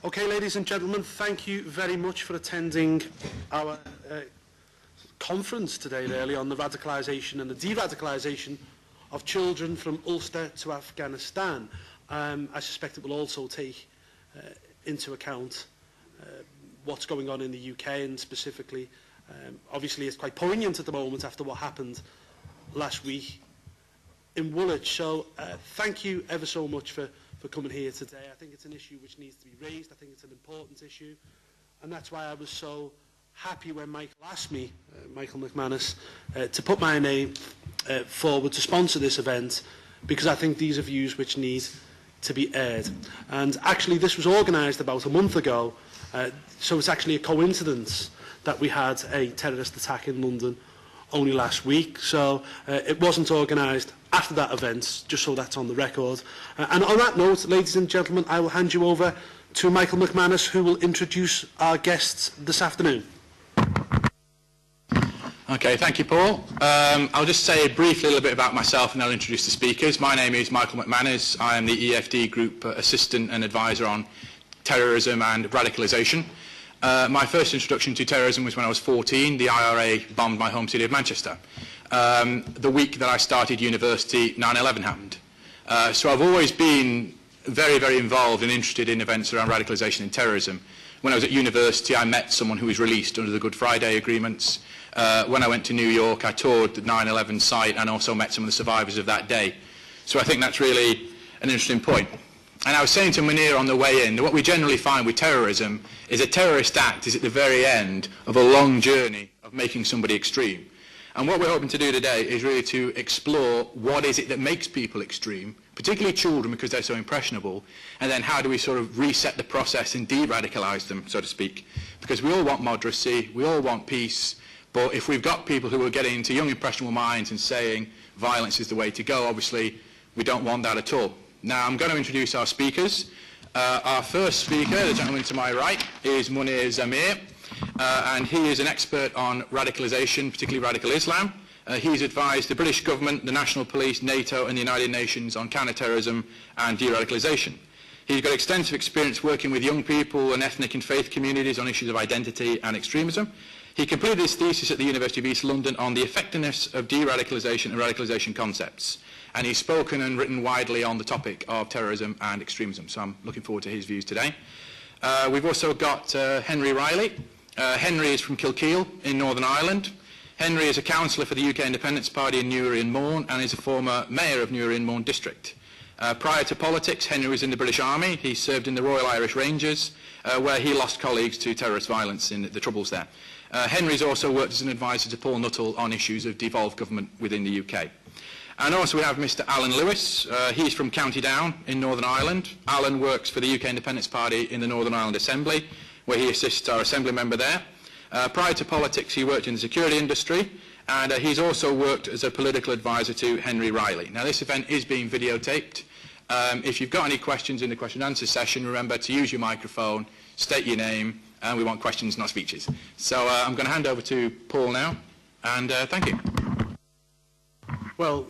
Okay, ladies and gentlemen, thank you very much for attending our conference today, really, on the radicalisation and the de-radicalisation of children from Ulster to Afghanistan. I suspect it will also take into account what's going on in the UK, and specifically, obviously it's quite poignant at the moment after what happened last week in Woolwich. So thank you ever so much for coming here today. I think it's an issue which needs to be raised. I think it's an important issue, and that's why I was so happy when Michael asked me, Michael McManus, to put my name forward to sponsor this event, because I think these are views which need to be aired. And actually this was organised about a month ago, so it's actually a coincidence that we had a terrorist attack in London only last week. So it wasn't organised after that event, just so that's on the record. And on that note, ladies and gentlemen, I will hand you over to Michael McManus, who will introduce our guests this afternoon. Okay, thank you, Paul. I'll just say briefly a little bit about myself and I'll introduce the speakers. My name is Michael McManus. I am the EFD Group Assistant and Advisor on Terrorism and Radicalisation. My first introduction to terrorism was when I was 14. The IRA bombed my home city of Manchester. The week that I started university, 9/11 happened. So I've always been very, very involved and interested in events around radicalisation and terrorism. When I was at university, I met someone who was released under the Good Friday agreements. When I went to New York, I toured the 9/11 site and also met some of the survivors of that day. So I think that's really an interesting point. And I was saying to Munir on the way in that what we generally find with terrorism is a terrorist act is at the very end of a long journey of making somebody extreme. And what we're hoping to do today is really to explore what is it that makes people extreme, particularly children because they're so impressionable, and then how do we sort of reset the process and de-radicalise them, so to speak. Because we all want moderacy, we all want peace, but if we've got people who are getting into young impressionable minds and saying violence is the way to go, obviously we don't want that at all. Now I'm going to introduce our speakers. Our first speaker, the gentleman to my right, is Munir Zamir, and he is an expert on radicalisation, particularly radical Islam. He's advised the British government, the National Police, NATO and the United Nations on counter-terrorism and de-radicalisation. He's got extensive experience working with young people and ethnic and faith communities on issues of identity and extremism. He completed his thesis at the University of East London on the effectiveness of de-radicalisation and radicalisation concepts. And he's spoken and written widely on the topic of terrorism and extremism. So I'm looking forward to his views today. We've also got Henry Reilly. Henry is from Kilkeel in Northern Ireland. Henry is a councillor for the UK Independence Party in Newry-in-Mourne and is a former mayor of Newry-in-Mourne district. Prior to politics, Henry was in the British Army. He served in the Royal Irish Rangers, where he lost colleagues to terrorist violence in the Troubles there. Henry's also worked as an advisor to Paul Nuttal on issues of devolved government within the UK. And also we have Mr. Alan Lewis. He's from County Down in Northern Ireland. Alan works for the UK Independence Party in the Northern Ireland Assembly, where he assists our Assembly member there. Prior to politics, he worked in the security industry, and he's also worked as a political advisor to Henry Reilly. Now, this event is being videotaped. If you've got any questions in the question and answer session, remember to use your microphone, state your name, and we want questions, not speeches. So I'm going to hand over to Paul now, and thank you. Well,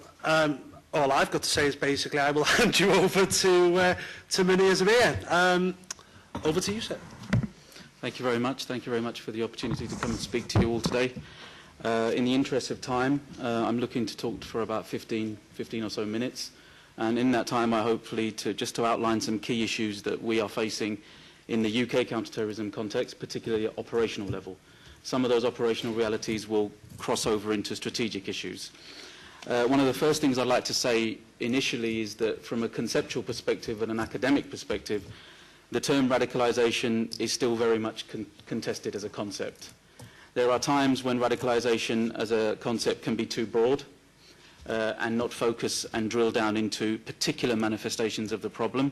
all I've got to say is basically I will hand you over to Munir Zamir. Over to you, sir. Thank you very much. Thank you very much for the opportunity to come and speak to you all today. In the interest of time, I'm looking to talk for about 15 or so minutes. And in that time, I hopefully just to outline some key issues that we are facing in the UK counter-terrorism context, particularly at operational level. Some of those operational realities will cross over into strategic issues. One of the first things I'd like to say initially is that from a conceptual perspective and an academic perspective, the term radicalisation is still very much contested as a concept. There are times when radicalisation as a concept can be too broad and not focus and drill down into particular manifestations of the problem.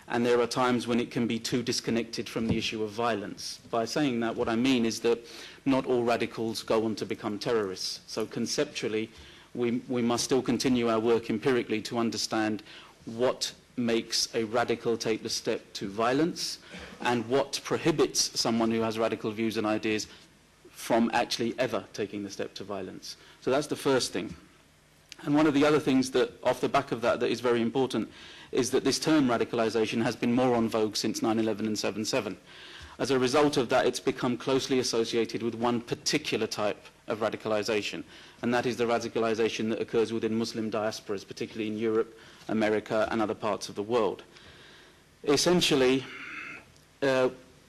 And there are times when it can be too disconnected from the issue of violence. By saying that, what I mean is that not all radicals go on to become terrorists. So conceptually, we must still continue our work empirically to understand what makes a radical take the step to violence and what prohibits someone who has radical views and ideas from actually ever taking the step to violence. So that's the first thing. And one of the other things that, off the back of that, that is very important is that this term radicalisation has been more on vogue since 9/11 and 7/7. As a result of that, it's become closely associated with one particular type of radicalisation, and that is the radicalisation that occurs within Muslim diasporas, particularly in Europe, America, and other parts of the world. Essentially,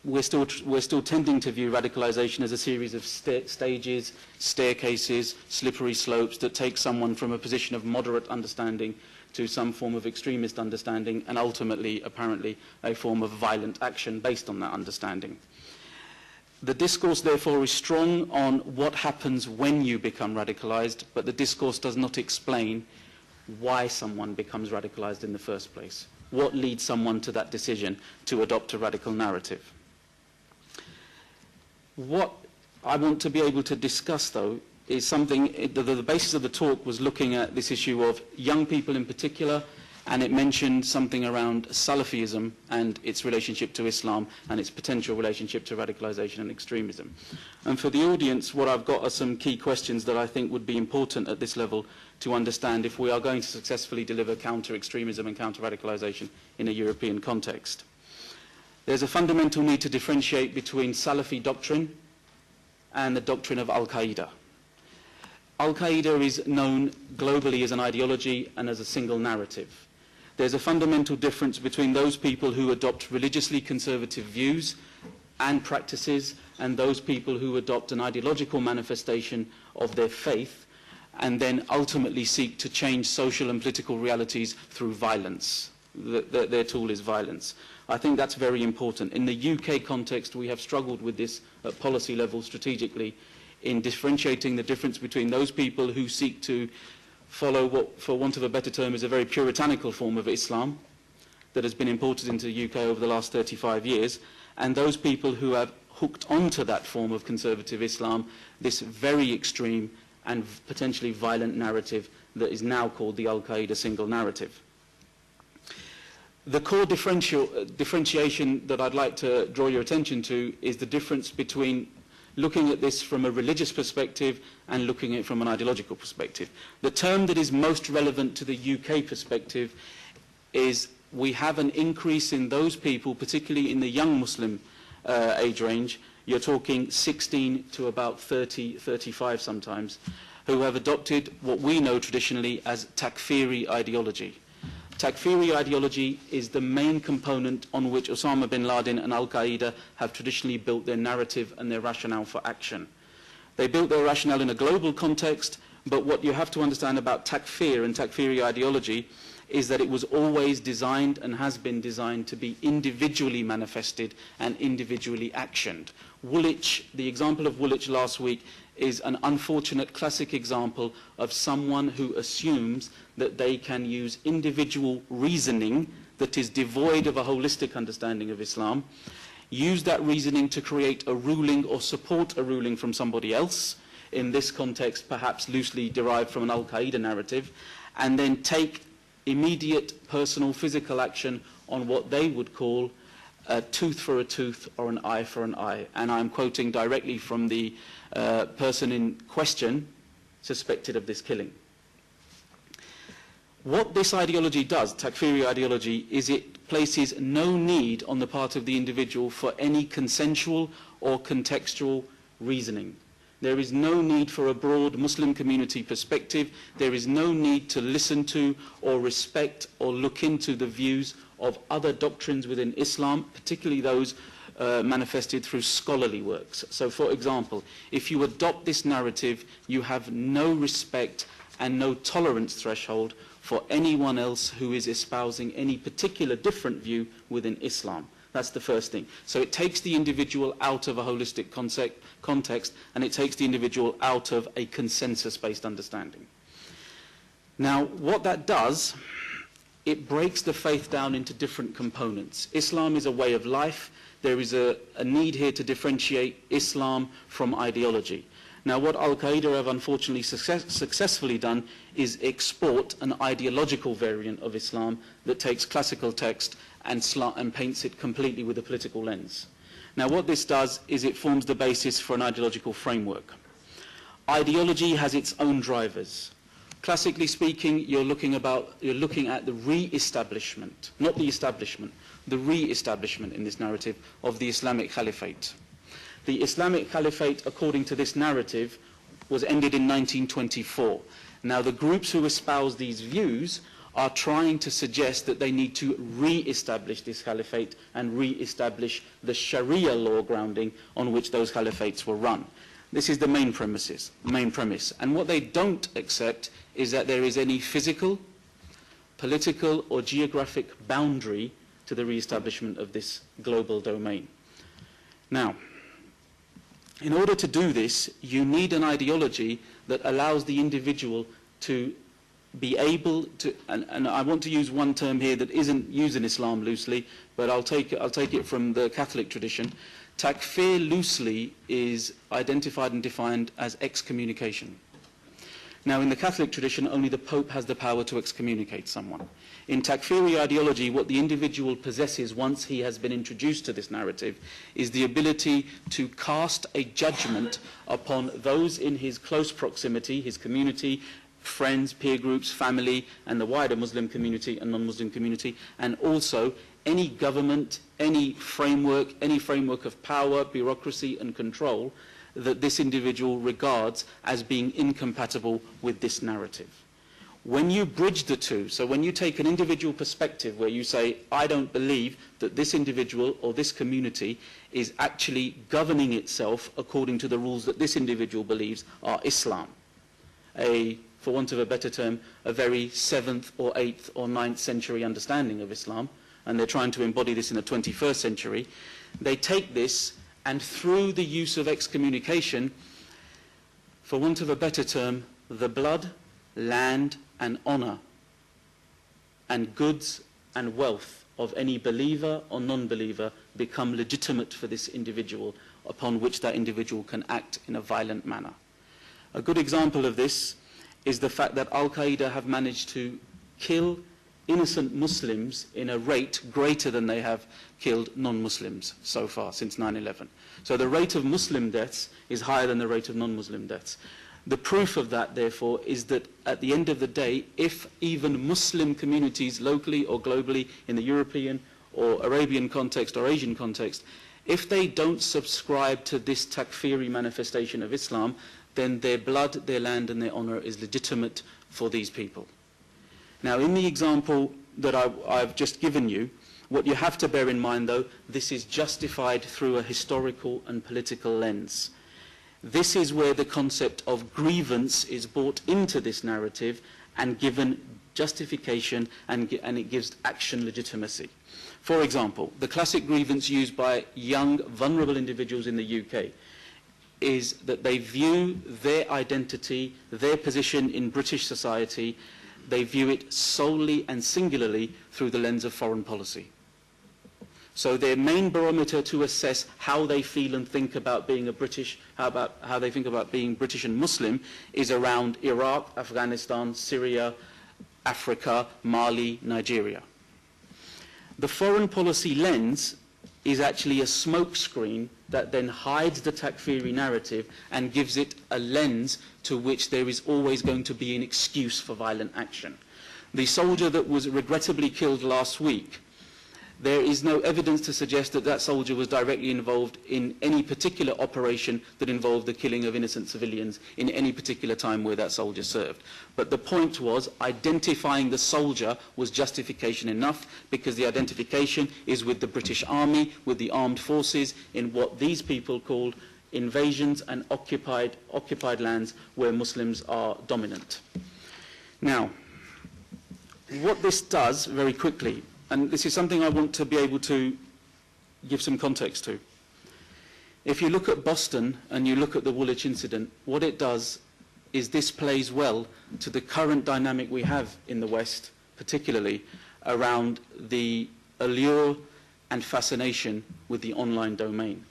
we're still tending to view radicalisation as a series of stages, staircases, slippery slopes that take someone from a position of moderate understanding to some form of extremist understanding, and ultimately, apparently, a form of violent action based on that understanding. The discourse, therefore, is strong on what happens when you become radicalised, but the discourse does not explain why someone becomes radicalised in the first place. What leads someone to that decision to adopt a radical narrative? What I want to be able to discuss, though, is something, the basis of the talk was looking at this issue of young people in particular, and it mentioned something around Salafism and its relationship to Islam and its potential relationship to radicalisation and extremism. And for the audience, what I've got are some key questions that I think would be important at this level to understand if we are going to successfully deliver counter-extremism and counter-radicalisation in a European context. There's a fundamental need to differentiate between Salafi doctrine and the doctrine of Al-Qaeda. Al-Qaeda is known globally as an ideology and as a single narrative. There's a fundamental difference between those people who adopt religiously conservative views and practices and those people who adopt an ideological manifestation of their faith and then ultimately seek to change social and political realities through violence. Their tool is violence. I think that's very important. In the UK context, we have struggled with this at policy level strategically in differentiating the difference between those people who seek to follow what, for want of a better term, is a very puritanical form of Islam that has been imported into the UK over the last 35 years, and those people who have hooked onto that form of conservative Islam, this very extreme and potentially violent narrative that is now called the Al-Qaeda single narrative. The core differentiation that I'd like to draw your attention to is the difference between looking at this from a religious perspective and looking at it from an ideological perspective. The term that is most relevant to the UK perspective is we have an increase in those people, particularly in the young Muslim age range, you're talking 16 to about 30, 35 sometimes, who have adopted what we know traditionally as Takfiri ideology. Takfiri ideology is the main component on which Osama bin Laden and Al-Qaeda have traditionally built their narrative and their rationale for action. They built their rationale in a global context, but what you have to understand about Takfir and Takfiri ideology is that it was always designed and has been designed to be individually manifested and individually actioned. Woolwich, the example of Woolwich last week, is an unfortunate classic example of someone who assumes that they can use individual reasoning that is devoid of a holistic understanding of Islam, use that reasoning to create a ruling or support a ruling from somebody else, in this context perhaps loosely derived from an Al-Qaeda narrative, and then take immediate personal physical action on what they would call a tooth for a tooth or an eye for an eye. And I'm quoting directly from the person in question suspected of this killing. What this ideology does, Takfiri ideology, is it places no need on the part of the individual for any consensual or contextual reasoning. There is no need for a broad Muslim community perspective. There is no need to listen to or respect or look into the views of other doctrines within Islam, particularly those manifested through scholarly works. So, for example, if you adopt this narrative, you have no respect and no tolerance threshold for anyone else who is espousing any particular different view within Islam. That's the first thing. So it takes the individual out of a holistic context, and it takes the individual out of a consensus-based understanding. Now, what that does, it breaks the faith down into different components. Islam is a way of life. There is a need here to differentiate Islam from ideology. Now, what Al-Qaeda have unfortunately successfully done is export an ideological variant of Islam that takes classical text and paints it completely with a political lens. Now, what this does is it forms the basis for an ideological framework. Ideology has its own drivers. Classically speaking, you're looking at the re-establishment, not the establishment, the re-establishment in this narrative of the Islamic Caliphate. The Islamic Caliphate, according to this narrative, was ended in 1924. Now, the groups who espouse these views are trying to suggest that they need to re-establish this caliphate and re-establish the Sharia law grounding on which those caliphates were run. This is the main premise. And what they don't accept is that there is any physical, political or geographic boundary to the re-establishment of this global domain. Now, in order to do this, you need an ideology that allows the individual to be able to, and I want to use one term here that isn't used in Islam loosely, but I'll take it from the Catholic tradition. Takfir loosely is identified and defined as excommunication. Now, in the Catholic tradition, only the Pope has the power to excommunicate someone. In Takfiri ideology, what the individual possesses once he has been introduced to this narrative is the ability to cast a judgment upon those in his close proximity, his community, friends, peer groups, family, and the wider Muslim community and non-Muslim community, and also any government, any framework of power, bureaucracy, and control that this individual regards as being incompatible with this narrative. When you bridge the two, so when you take an individual perspective where you say, I don't believe that this individual or this community is actually governing itself according to the rules that this individual believes are Islam, for want of a better term, a very 7th or 8th or 9th century understanding of Islam, and they're trying to embody this in the 21st century, they take this and through the use of excommunication, for want of a better term, the blood, land and honour and goods and wealth of any believer or non-believer become legitimate for this individual, upon which that individual can act in a violent manner. A good example of this is the fact that Al-Qaeda have managed to kill innocent Muslims in a rate greater than they have killed non-Muslims so far since 9/11. So the rate of Muslim deaths is higher than the rate of non-Muslim deaths. The proof of that, therefore, is that at the end of the day, if even Muslim communities locally or globally in the European or Arabian context or Asian context, if they don't subscribe to this takfiri manifestation of Islam, then their blood, their land and their honour is legitimate for these people. Now, in the example that I've just given you, what you have to bear in mind, though, this is justified through a historical and political lens. This is where the concept of grievance is brought into this narrative and given justification, and it gives action legitimacy. For example, the classic grievance used by young, vulnerable individuals in the UK is that they view their identity, their position in British society, they view it solely and singularly through the lens of foreign policy. So their main barometer to assess how they feel and think about being how they think about being British and Muslim is around Iraq, Afghanistan, Syria, Africa, Mali, Nigeria. The foreign policy lens is actually a smokescreen that then hides the takfiri narrative and gives it a lens to which there is always going to be an excuse for violent action. The soldier that was regrettably killed last week, there is no evidence to suggest that that soldier was directly involved in any particular operation that involved the killing of innocent civilians in any particular time where that soldier served. But the point was, identifying the soldier was justification enough, because the identification is with the British Army, with the armed forces, in what these people called invasions and occupied lands where Muslims are dominant. Now, what this does, very quickly, and this is something I want to be able to give some context to. If you look at Boston and you look at the Woolwich incident, what it does is this plays well to the current dynamic we have in the West, particularly around the allure and fascination with the online domain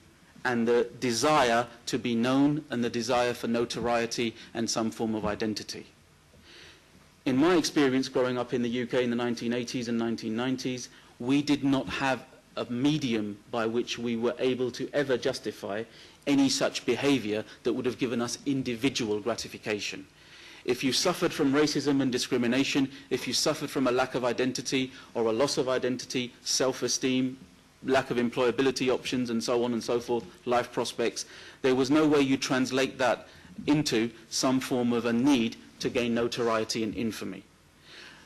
and the desire to be known and the desire for notoriety and some form of identity. In my experience growing up in the UK in the 1980s and 1990s, we did not have a medium by which we were able to ever justify any such behaviour that would have given us individual gratification. If you suffered from racism and discrimination, if you suffered from a lack of identity or a loss of identity, self-esteem, lack of employability options and so on and so forth, life prospects, there was no way you translate that into some form of a need to gain notoriety and infamy.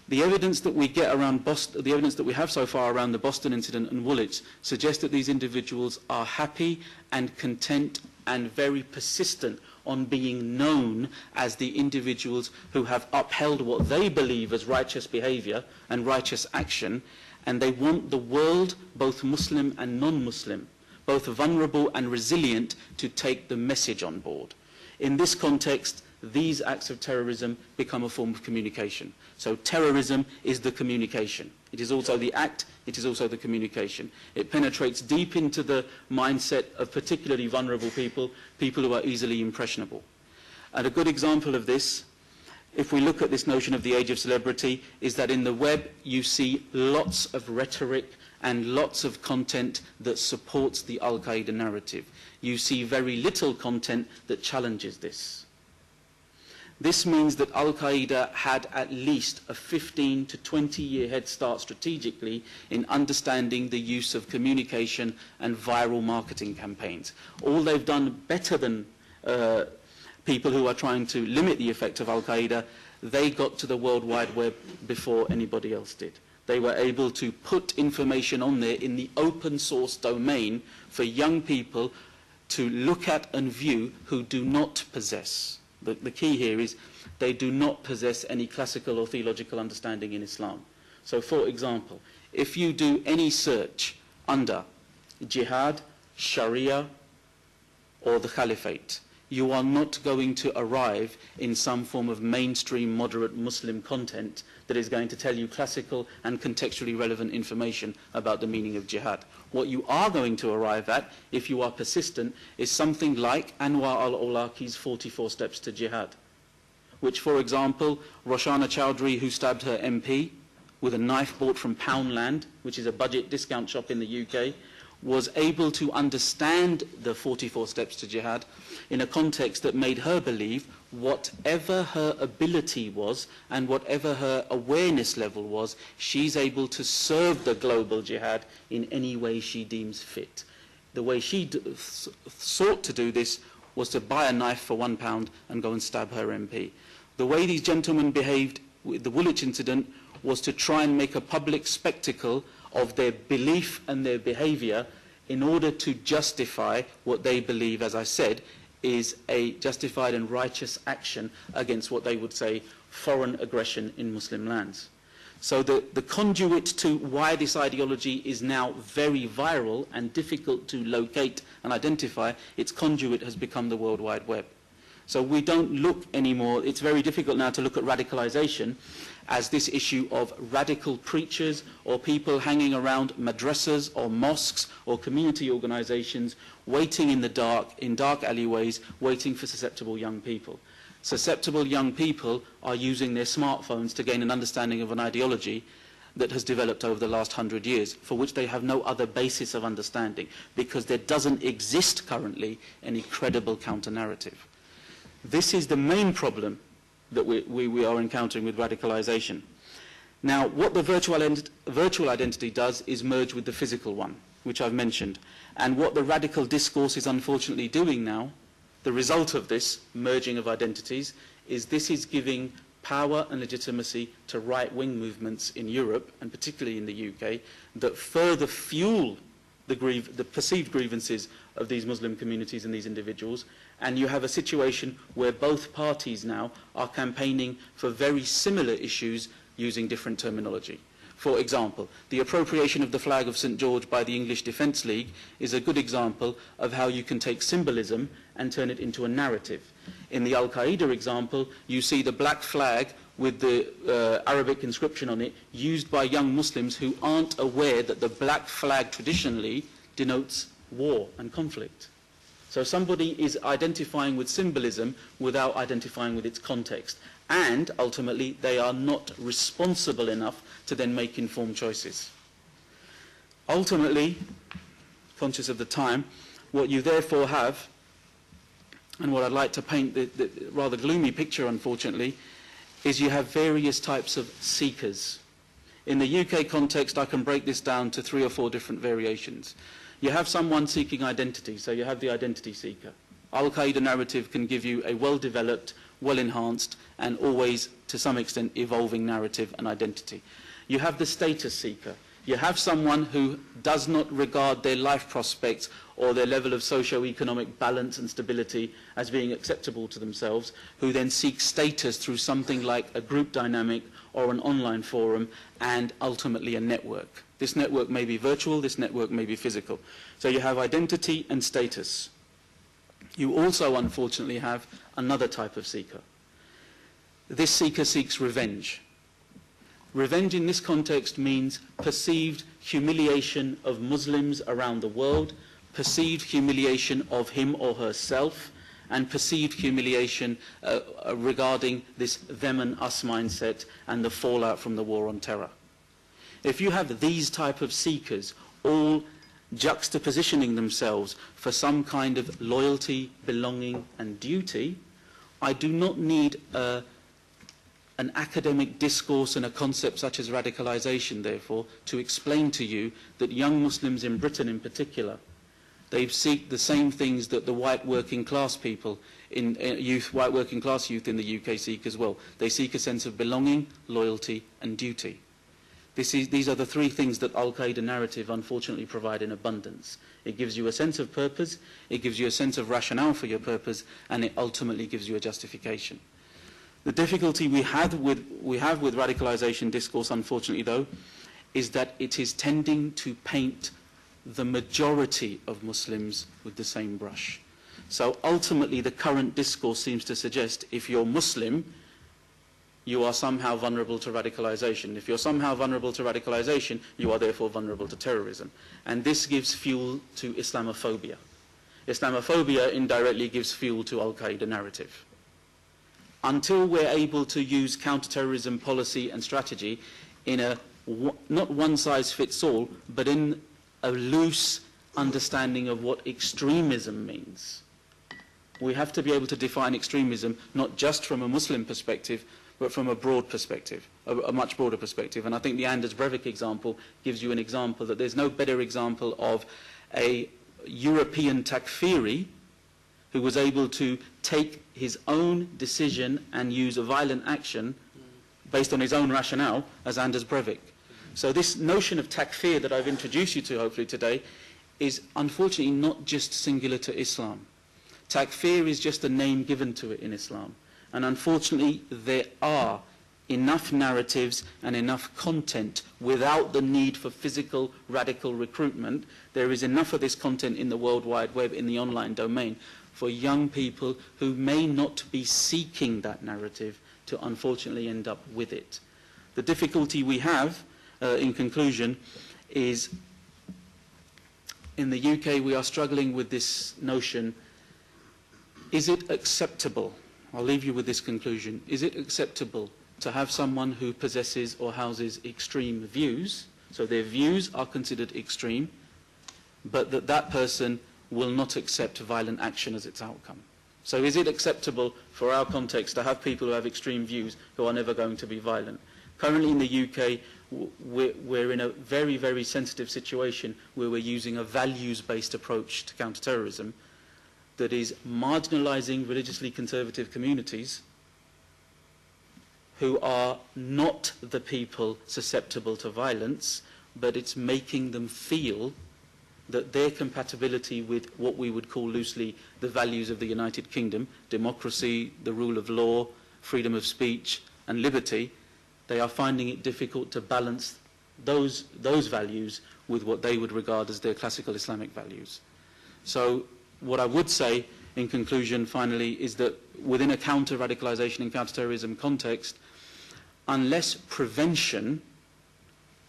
The evidence that we get around Boston, the evidence that we have so far around the Boston incident and Woolwich suggests that these individuals are happy and content and very persistent on being known as the individuals who have upheld what they believe as righteous behaviour and righteous action, and they want the world, both Muslim and non-Muslim, both vulnerable and resilient, to take the message on board. In this context, these acts of terrorism become a form of communication. So terrorism is the communication. It is also the act, it is also the communication. It penetrates deep into the mindset of particularly vulnerable people, people who are easily impressionable. And a good example of this, if we look at this notion of the age of celebrity, is that in the web you see lots of rhetoric and lots of content that supports the Al-Qaeda narrative. You see very little content that challenges this. This means that Al-Qaeda had at least a 15 to 20-year head start strategically in understanding the use of communication and viral marketing campaigns. All they've done better than people who are trying to limit the effect of Al-Qaeda, they got to the World Wide Web before anybody else did. They were able to put information on there in the open source domain for young people to look at and view who do not possess. The key here is they do not possess any classical or theological understanding in Islam. So, for example, if you do any search under jihad, sharia, or the caliphate, you are not going to arrive in some form of mainstream moderate Muslim content that is going to tell you classical and contextually relevant information about the meaning of jihad. What you are going to arrive at, if you are persistent, is something like Anwar al-Awlaki's 44 Steps to Jihad, which, for example, Roshana Chowdhury, who stabbed her MP with a knife bought from Poundland, which is a budget discount shop in the UK, was able to understand the 44 Steps to Jihad in a context that made her believe whatever her ability was and whatever her awareness level was, she's able to serve the global jihad in any way she deems fit. The way she sought to do this was to buy a knife for £1 and go and stab her MP. The way these gentlemen behaved with the Woolwich incident was to try and make a public spectacle of their belief and their behaviour in order to justify what they believe, as I said, is a justified and righteous action against what they would say foreign aggression in Muslim lands. So the conduit to why this ideology is now very viral and difficult to locate and identify, its conduit has become the World Wide Web. So we don't look anymore, it's very difficult now to look at radicalisation as this issue of radical preachers or people hanging around madrasas or mosques or community organisations waiting in the dark, in dark alleyways, waiting for susceptible young people. Susceptible young people are using their smartphones to gain an understanding of an ideology that has developed over the last 100 years, for which they have no other basis of understanding, because there doesn't exist currently any credible counter-narrative. This is the main problem that we are encountering with radicalisation. Now, what the virtual identity does is merge with the physical one, which I've mentioned. And what the radical discourse is unfortunately doing now, the result of this merging of identities, is this is giving power and legitimacy to right-wing movements in Europe, and particularly in the UK, that further fuel the perceived grievances of these Muslim communities and these individuals. And you have a situation where both parties now are campaigning for very similar issues using different terminology. For example, the appropriation of the flag of St. George by the English Defence League is a good example of how you can take symbolism and turn it into a narrative. In the Al-Qaeda example, you see the black flag with the Arabic inscription on it used by young Muslims who aren't aware that the black flag traditionally denotes war and conflict. So somebody is identifying with symbolism without identifying with its context. And ultimately, they are not responsible enough to then make informed choices. Ultimately, conscious of the time, what you therefore have and what I'd like to paint, the rather gloomy picture, unfortunately, is you have various types of seekers. In the UK context, I can break this down to 3 or 4 different variations. You have someone seeking identity, so you have the identity seeker. Al-Qaeda narrative can give you a well-developed, well-enhanced, and always, to some extent, evolving narrative and identity. You have the status seeker. You have someone who does not regard their life prospects or their level of socio-economic balance and stability as being acceptable to themselves, who then seeks status through something like a group dynamic or an online forum and ultimately a network. This network may be virtual, this network may be physical. So you have identity and status. You also, unfortunately, have another type of seeker. This seeker seeks revenge. Revenge in this context means perceived humiliation of Muslims around the world, perceived humiliation of him or herself, and perceived humiliation regarding this them and us mindset and the fallout from the war on terror. If you have these type of seekers all juxtapositioning themselves for some kind of loyalty, belonging and duty, I do not need an academic discourse and a concept such as radicalisation, therefore, to explain to you that young Muslims in Britain in particular, they seek the same things that the white working class people, white working class youth in the UK seek as well. They seek a sense of belonging, loyalty and duty. These are the 3 things that Al-Qaeda narrative unfortunately provide in abundance. It gives you a sense of purpose, it gives you a sense of rationale for your purpose, and it ultimately gives you a justification. The difficulty we have with radicalisation discourse, unfortunately though, is that it is tending to paint the majority of Muslims with the same brush. So ultimately the current discourse seems to suggest if you're Muslim, you are somehow vulnerable to radicalisation. If you're somehow vulnerable to radicalisation, you are therefore vulnerable to terrorism. And this gives fuel to Islamophobia. Islamophobia indirectly gives fuel to Al-Qaeda narrative. Until we're able to use counter-terrorism policy and strategy in a, not one-size-fits-all, but in a loose understanding of what extremism means. We have to be able to define extremism not just from a Muslim perspective, but from a broad perspective, a much broader perspective. And I think the Anders Breivik example gives you an example that there's no better example of a European takfiri who was able to take his own decision and use a violent action based on his own rationale as Anders Breivik. So this notion of takfir that I've introduced you to hopefully today is unfortunately not just singular to Islam. Takfir is just a name given to it in Islam. And unfortunately there are enough narratives and enough content without the need for physical radical recruitment. There is enough of this content in the World Wide Web, in the online domain, for young people who may not be seeking that narrative to unfortunately end up with it. The difficulty we have, in conclusion, is in the UK we are struggling with this notion, is it acceptable? I'll leave you with this conclusion. Is it acceptable to have someone who possesses or houses extreme views, so their views are considered extreme, but that person will not accept violent action as its outcome? So is it acceptable for our context to have people who have extreme views who are never going to be violent? Currently in the UK, we're in a very, very sensitive situation where we're using a values-based approach to counter-terrorism that is marginalising religiously conservative communities who are not the people susceptible to violence, but it's making them feel that their compatibility with what we would call loosely the values of the United Kingdom, democracy, the rule of law, freedom of speech and liberty, they are finding it difficult to balance those values with what they would regard as their classical Islamic values. So what I would say in conclusion finally is that within a counter-radicalisation and counter-terrorism context, unless prevention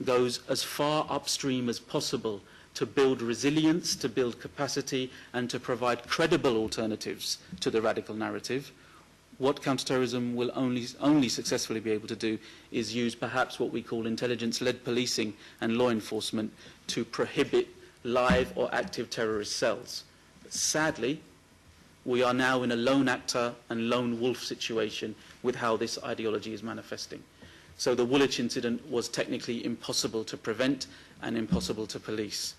goes as far upstream as possible to build resilience, to build capacity and to provide credible alternatives to the radical narrative, what counter-terrorism will only successfully be able to do is use perhaps what we call intelligence-led policing and law enforcement to prohibit live or active terrorist cells. But sadly, We are now in a lone actor and lone wolf situation with how this ideology is manifesting. So the Woolwich incident was technically impossible to prevent and impossible to police.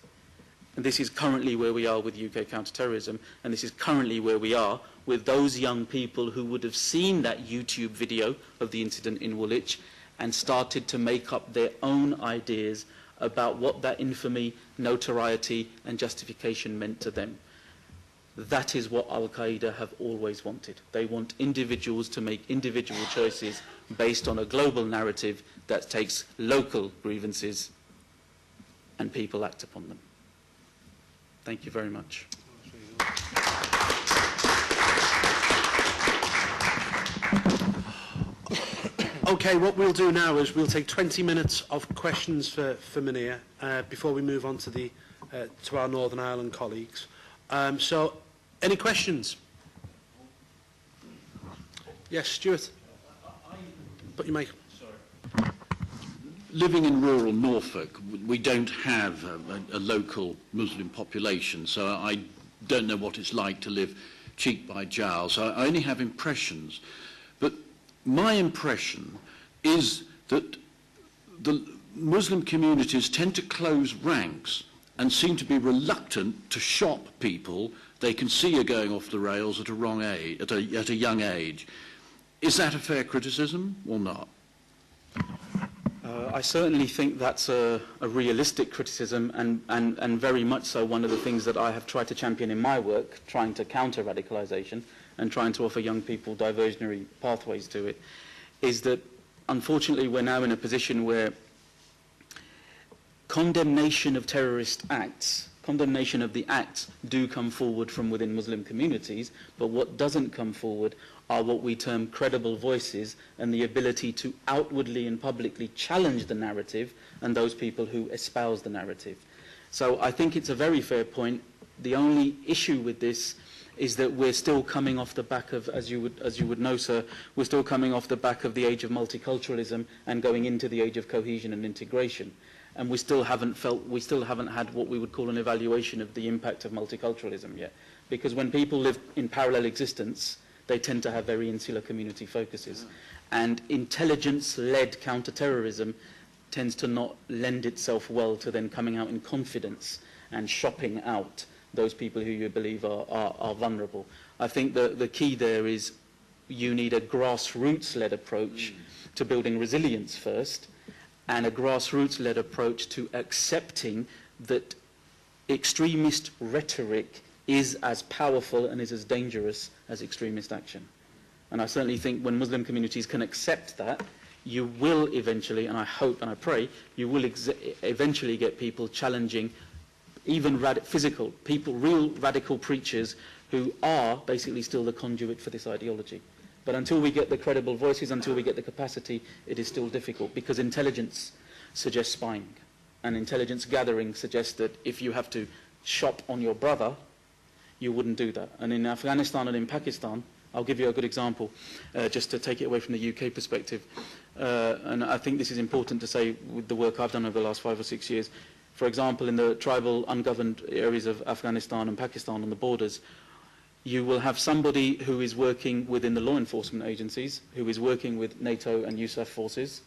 And this is currently where we are with UK counter-terrorism, and this is currently where we are with those young people who would have seen that YouTube video of the incident in Woolwich and started to make up their own ideas about what that infamy, notoriety and justification meant to them. That is what Al-Qaeda have always wanted. They want individuals to make individual choices based on a global narrative that takes local grievances and people act upon them. Thank you very much. Okay, what we'll do now is we'll take 20 minutes of questions for Munir before we move on to to our Northern Ireland colleagues. So, any questions? Yes, Stuart. Put your mic. Sorry. Living in rural Norfolk, we don't have a local Muslim population, so I don't know what it's like to live cheek by jowl, so I only have impressions. But my impression is that the Muslim communities tend to close ranks and seem to be reluctant to shop people they can see are going off the rails at a wrong age, at a young age. Is that a fair criticism or not? I certainly think that's a realistic criticism and very much so one of the things that I have tried to champion in my work, trying to counter radicalisation and trying to offer young people diversionary pathways to it, is that unfortunately we're now in a position where condemnation of terrorist acts, condemnation of the acts do come forward from within Muslim communities, but what doesn't come forward are what we term credible voices and the ability to outwardly and publicly challenge the narrative and those people who espouse the narrative. So I think it's a very fair point. The only issue with this is that we're still coming off the back of, as you would know, sir, we're still coming off the back of the age of multiculturalism and going into the age of cohesion and integration. And we still haven't had what we would call an evaluation of the impact of multiculturalism yet. Because when people live in parallel existence, they tend to have very insular community focuses. And intelligence-led counter-terrorism tends to not lend itself well to then coming out in confidence and shopping out those people who you believe are vulnerable. I think the key there is you need a grassroots-led approach to building resilience first, and a grassroots-led approach to accepting that extremist rhetoric is as powerful and is as dangerous as extremist action. And I certainly think when Muslim communities can accept that, you will eventually, and I hope and I pray, you will eventually get people challenging even real radical preachers who are basically still the conduit for this ideology. But until we get the credible voices, until we get the capacity, it is still difficult, because intelligence suggests spying. And intelligence gathering suggests that if you have to shop on your brother, you wouldn't do that. And in Afghanistan and in Pakistan, I'll give you a good example, just to take it away from the UK perspective. And I think this is important to say with the work I've done over the last 5 or 6 years. For example, in the tribal ungoverned areas of Afghanistan and Pakistan on the borders, you will have somebody who is working within the law enforcement agencies, who is working with NATO and USAF forces.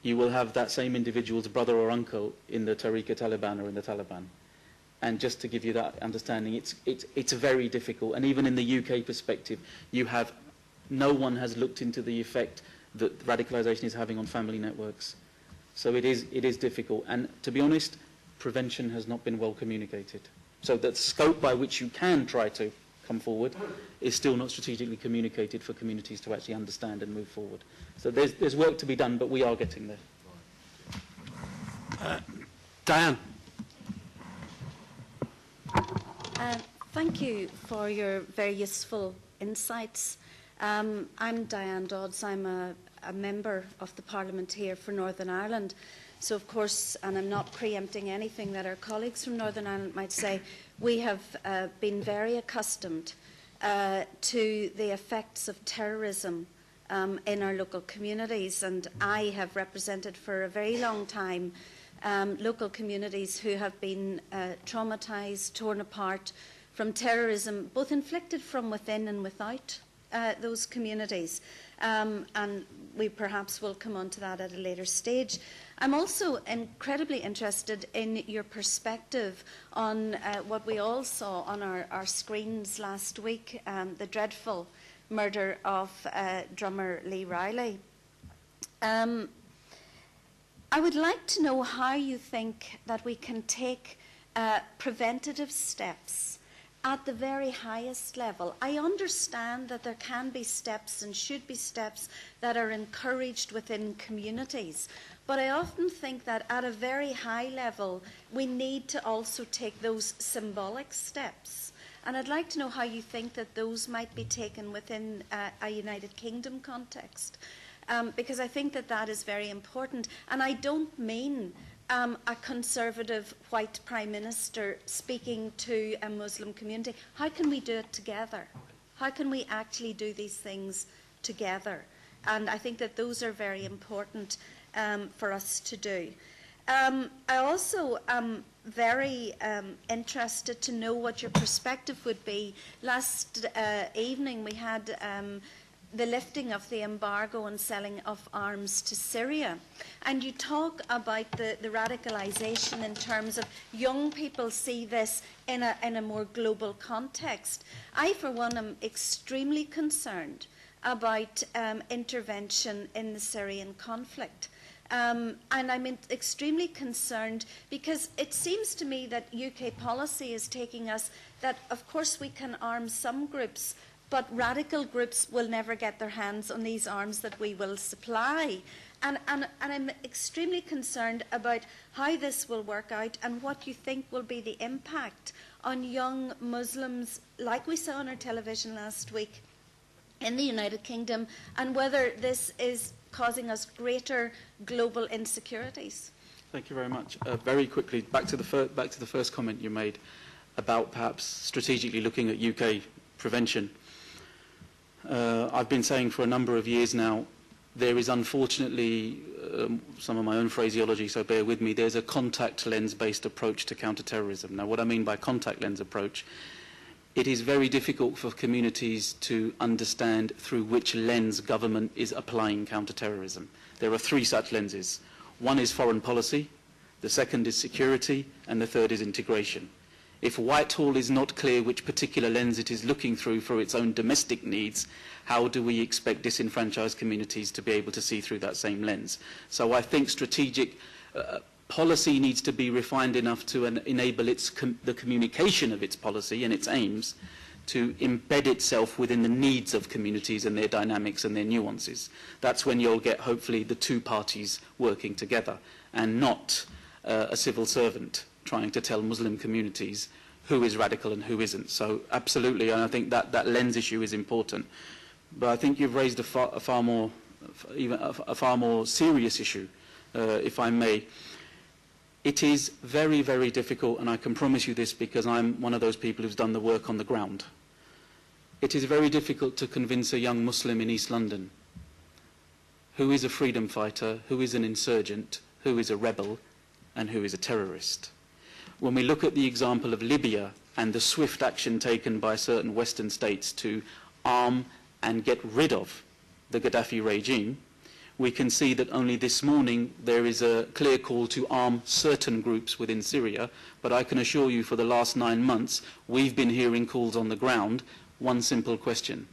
You will have that same individual's brother or uncle in the Tariqa-Taliban or in the Taliban. And just to give you that understanding, it's very difficult. And even in the UK perspective, no one has looked into the effect that radicalisation is having on family networks. So it is difficult. And to be honest, prevention has not been well communicated. So the scope by which you can try to come forward is still not strategically communicated for communities to actually understand and move forward. So there's work to be done, but we are getting there. Diane. Thank you for your very useful insights. I'm Diane Dodds. I'm a member of the Parliament here for Northern Ireland. So, of course, and I'm not preempting anything that our colleagues from Northern Ireland might say, we have been very accustomed to the effects of terrorism in our local communities. And I have represented for a very long time local communities who have been traumatised, torn apart from terrorism, both inflicted from within and without those communities. And we perhaps will come on to that at a later stage. I'm also incredibly interested in your perspective on what we all saw on our screens last week, the dreadful murder of drummer Lee Reilly. I would like to know how you think that we can take preventative steps at the very highest level. I understand that there can be steps and should be steps that are encouraged within communities, but I often think that at a very high level we need to also take those symbolic steps. And I'd like to know how you think that those might be taken within a United Kingdom context. Because I think that that is very important. And I don't mean a conservative white prime minister speaking to a Muslim community. How can we do it together? How can we actually do these things together? And I think that those are very important for us to do. I also am very interested to know what your perspective would be. Last evening we had the lifting of the embargo on selling of arms to Syria. And you talk about the radicalisation in terms of young people see this in a more global context. I, for one, am extremely concerned about intervention in the Syrian conflict. And I'm extremely concerned because it seems to me that UK policy is taking us that, of course, we can arm some groups, but radical groups will never get their hands on these arms that we will supply. And I'm extremely concerned about how this will work out and what you think will be the impact on young Muslims, like we saw on our television last week in the United Kingdom, and whether this is causing us greater global insecurities. Thank you very much. Very quickly, back to the first comment you made about perhaps strategically looking at UK prevention. I've been saying for a number of years now, there is unfortunately, some of my own phraseology, so bear with me, there's a contact lens-based approach to counter-terrorism. Now, what I mean by contact lens approach, it is very difficult for communities to understand through which lens government is applying counter-terrorism. There are three such lenses. One is foreign policy, the second is security, and the third is integration. If Whitehall is not clear which particular lens it is looking through for its own domestic needs, how do we expect disenfranchised communities to be able to see through that same lens? So I think strategic policy needs to be refined enough to enable the communication of its policy and its aims to embed itself within the needs of communities and their dynamics and their nuances. That's when you'll get, hopefully, the two parties working together and not a civil servant trying to tell Muslim communities who is radical and who isn't. So absolutely, and I think that lens issue is important. But I think you've raised a far more serious issue, if I may. It is very, very difficult, and I can promise you this because I'm one of those people who's done the work on the ground. It is very difficult to convince a young Muslim in East London who is a freedom fighter, who is an insurgent, who is a rebel, and who is a terrorist. When we look at the example of Libya and the swift action taken by certain Western states to arm and get rid of the Gaddafi regime, we can see that only this morning there is a clear call to arm certain groups within Syria, but I can assure you for the last 9 months we've been hearing calls on the ground, one simple question,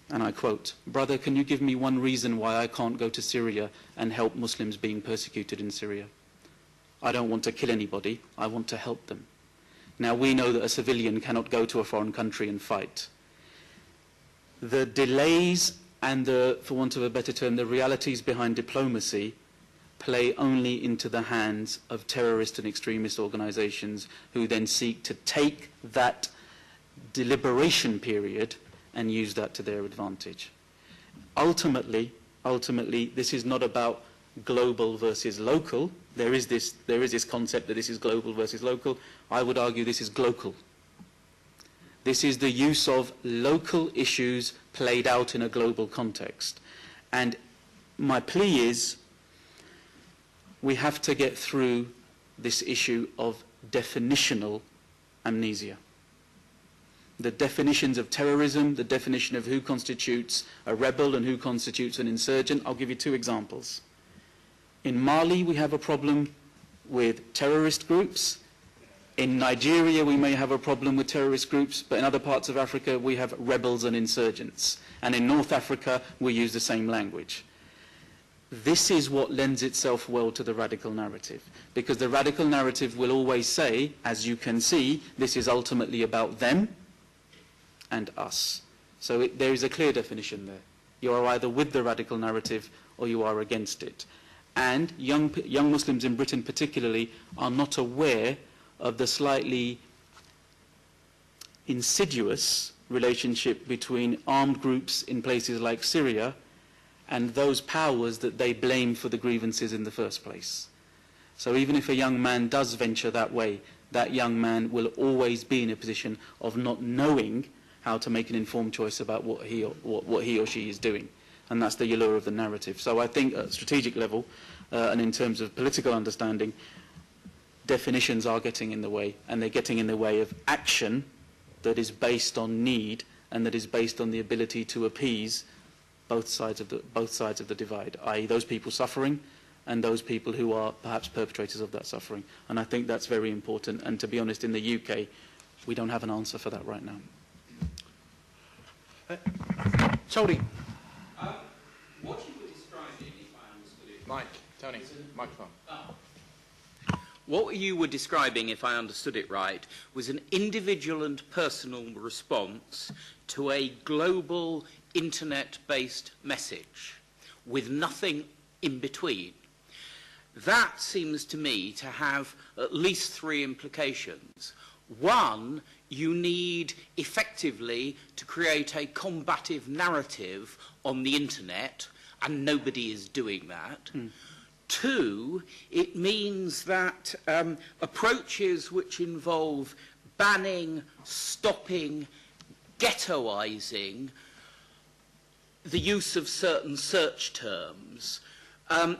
and I quote, "Brother, can you give me one reason why I can't go to Syria and help Muslims being persecuted in Syria? I don't want to kill anybody, I want to help them." Now we know that a civilian cannot go to a foreign country and fight. The delays and for want of a better term, the realities behind diplomacy play only into the hands of terrorist and extremist organisations who then seek to take that deliberation period and use that to their advantage. Ultimately, this is not about global versus local. There is this concept that this is global versus local. I would argue this is glocal. This is the use of local issues played out in a global context. And my plea is we have to get through this issue of definitional amnesia. The definitions of terrorism, the definition of who constitutes a rebel and who constitutes an insurgent, I'll give you 2 examples. In Mali, we have a problem with terrorist groups. In Nigeria, we may have a problem with terrorist groups, but in other parts of Africa, we have rebels and insurgents. And in North Africa, we use the same language. This is what lends itself well to the radical narrative, because the radical narrative will always say, as you can see, this is ultimately about them and us. So there is a clear definition there. You are either with the radical narrative or you are against it. And young Muslims in Britain particularly are not aware of the slightly insidious relationship between armed groups in places like Syria and those powers that they blame for the grievances in the first place. So even if a young man does venture that way, that young man will always be in a position of not knowing how to make an informed choice about what he or she is doing. And that's the allure of the narrative. So I think at a strategic level, and in terms of political understanding, definitions are getting in the way, and they're getting in the way of action that is based on need and that is based on the ability to appease both sides of the divide, i.e. those people suffering and those people who are perhaps perpetrators of that suffering. And I think that's very important. And to be honest, in the UK, we don't have an answer for that right now. Tony. What you were describing, if I understood it... Mike, Tony, microphone. What you were describing, if I understood it right, was an individual and personal response to a global internet-based message with nothing in between. That seems to me to have at least 3 implications. One, you need effectively to create a combative narrative on the internet, and nobody is doing that. 2, it means that approaches which involve banning, stopping, ghettoising the use of certain search terms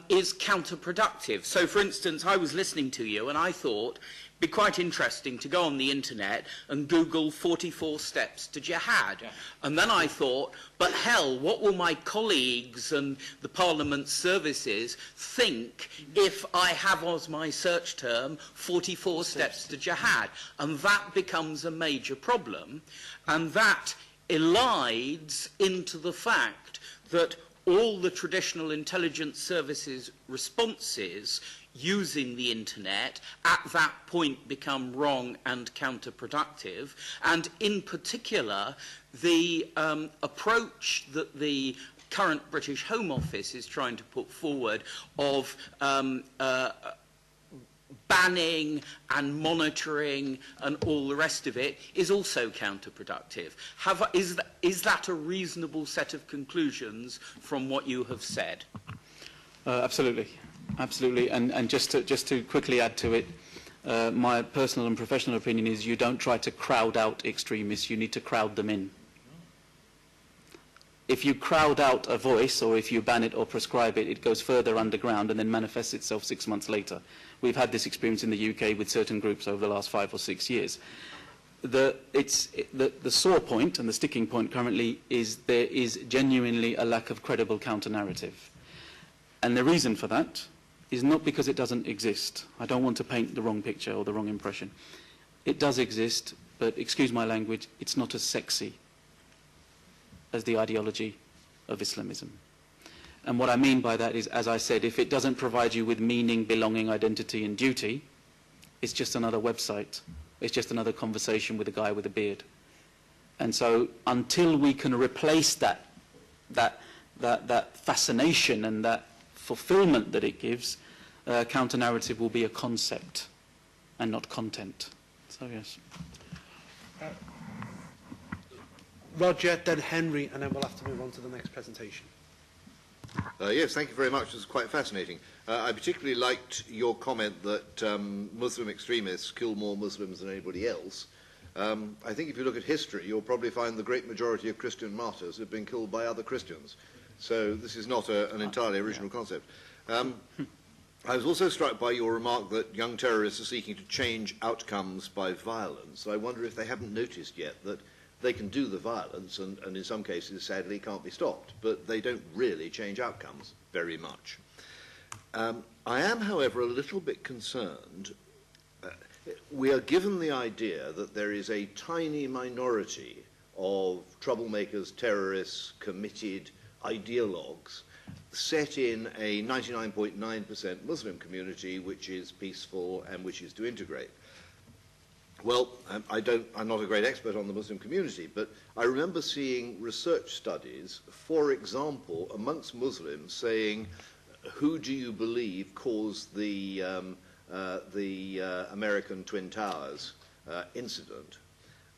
is counterproductive. So, for instance, I was listening to you and I thought it'd be quite interesting to go on the internet and Google 44 steps to jihad. Yeah. And then I thought, but hell, what will my colleagues and the Parliament services think if I have as my search term 44 steps to jihad? And that becomes a major problem. And that elides into the fact that all the traditional intelligence services responses using the internet at that point become wrong and counterproductive. And in particular, the approach that the current British Home Office is trying to put forward of banning and monitoring and all the rest of it is also counterproductive. Is that a reasonable set of conclusions from what you have said? Absolutely. Absolutely. And just to quickly add to it, my personal and professional opinion is you don't try to crowd out extremists, you need to crowd them in. If you crowd out a voice, or if you ban it or prescribe it, it goes further underground and then manifests itself 6 months later. We've had this experience in the UK with certain groups over the last 5 or 6 years. The sore point and the sticking point currently is there is genuinely a lack of credible counter-narrative. And the reason for that is not because it doesn't exist. I don't want to paint the wrong picture or the wrong impression. It does exist, but, excuse my language, it's not as sexy as the ideology of Islamism. And what I mean by that is, as I said, if it doesn't provide you with meaning, belonging, identity and duty, it's just another website. It's just another conversation with a guy with a beard. And so until we can replace that fascination and that fulfillment that it gives, counter-narrative will be a concept and not content. So, yes. Roger, then Henry, and then we'll have to move on to the next presentation. Yes, thank you very much. This was quite fascinating. I particularly liked your comment that Muslim extremists kill more Muslims than anybody else. I think if you look at history, you'll probably find the great majority of Christian martyrs have been killed by other Christians. So this is not an entirely original concept. I was also struck by your remark that young terrorists are seeking to change outcomes by violence. I wonder if they haven't noticed yet that they can do the violence and in some cases, sadly, can't be stopped, but they don't really change outcomes very much. I am, however, a little bit concerned. We are given the idea that there is a tiny minority of troublemakers, terrorists, committed ideologues set in a 99.9% Muslim community which is peaceful and which is to integrate. Well, I'm not a great expert on the Muslim community, but I remember seeing research studies, for example, amongst Muslims saying, who do you believe caused the American Twin Towers incident?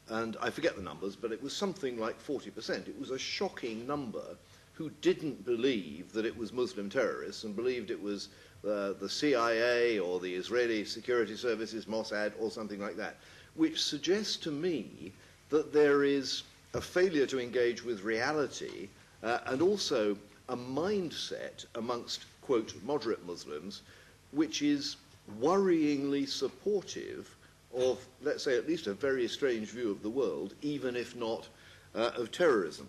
And I forget the numbers, but it was something like 40%. It was a shocking number who didn't believe that it was Muslim terrorists and believed it was the CIA or the Israeli security services, Mossad, or something like that, which suggests to me that there is a failure to engage with reality and also a mindset amongst, quote, moderate Muslims, which is worryingly supportive of, let's say, at least a very strange view of the world, even if not of terrorism.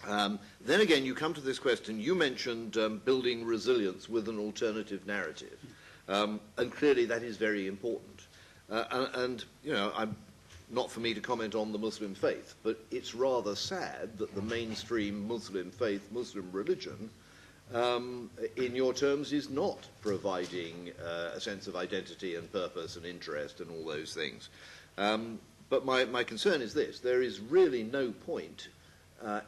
Then again, you come to this question. You mentioned building resilience with an alternative narrative, and clearly that is very important. And you know, I'm not for me to comment on the Muslim faith, but it's rather sad that the mainstream Muslim faith, Muslim religion, in your terms, is not providing a sense of identity and purpose and interest and all those things. But my concern is this: there is really no point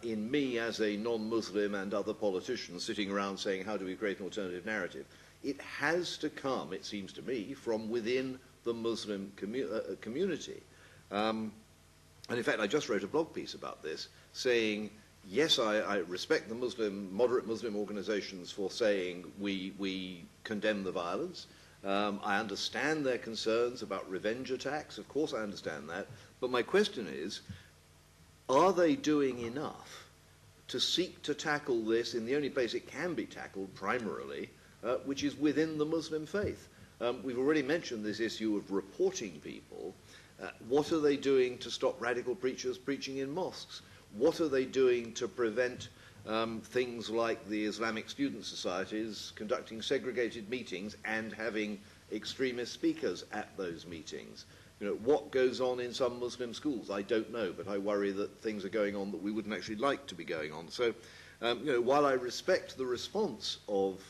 in me as a non-Muslim and other politicians sitting around saying, how do we create an alternative narrative? It has to come, it seems to me, from within the Muslim community. And in fact, I just wrote a blog piece about this, saying, yes, I respect the moderate Muslim organizations for saying we condemn the violence. I understand their concerns about revenge attacks. Of course, I understand that. But my question is, are they doing enough to seek to tackle this in the only place it can be tackled primarily, which is within the Muslim faith? We've already mentioned this issue of reporting people. What are they doing to stop radical preachers preaching in mosques? What are they doing to prevent things like the Islamic student societies conducting segregated meetings and having extremist speakers at those meetings? You know, what goes on in some Muslim schools? I don't know, but I worry that things are going on that we wouldn't actually like to be going on. So, you know, while I respect the response of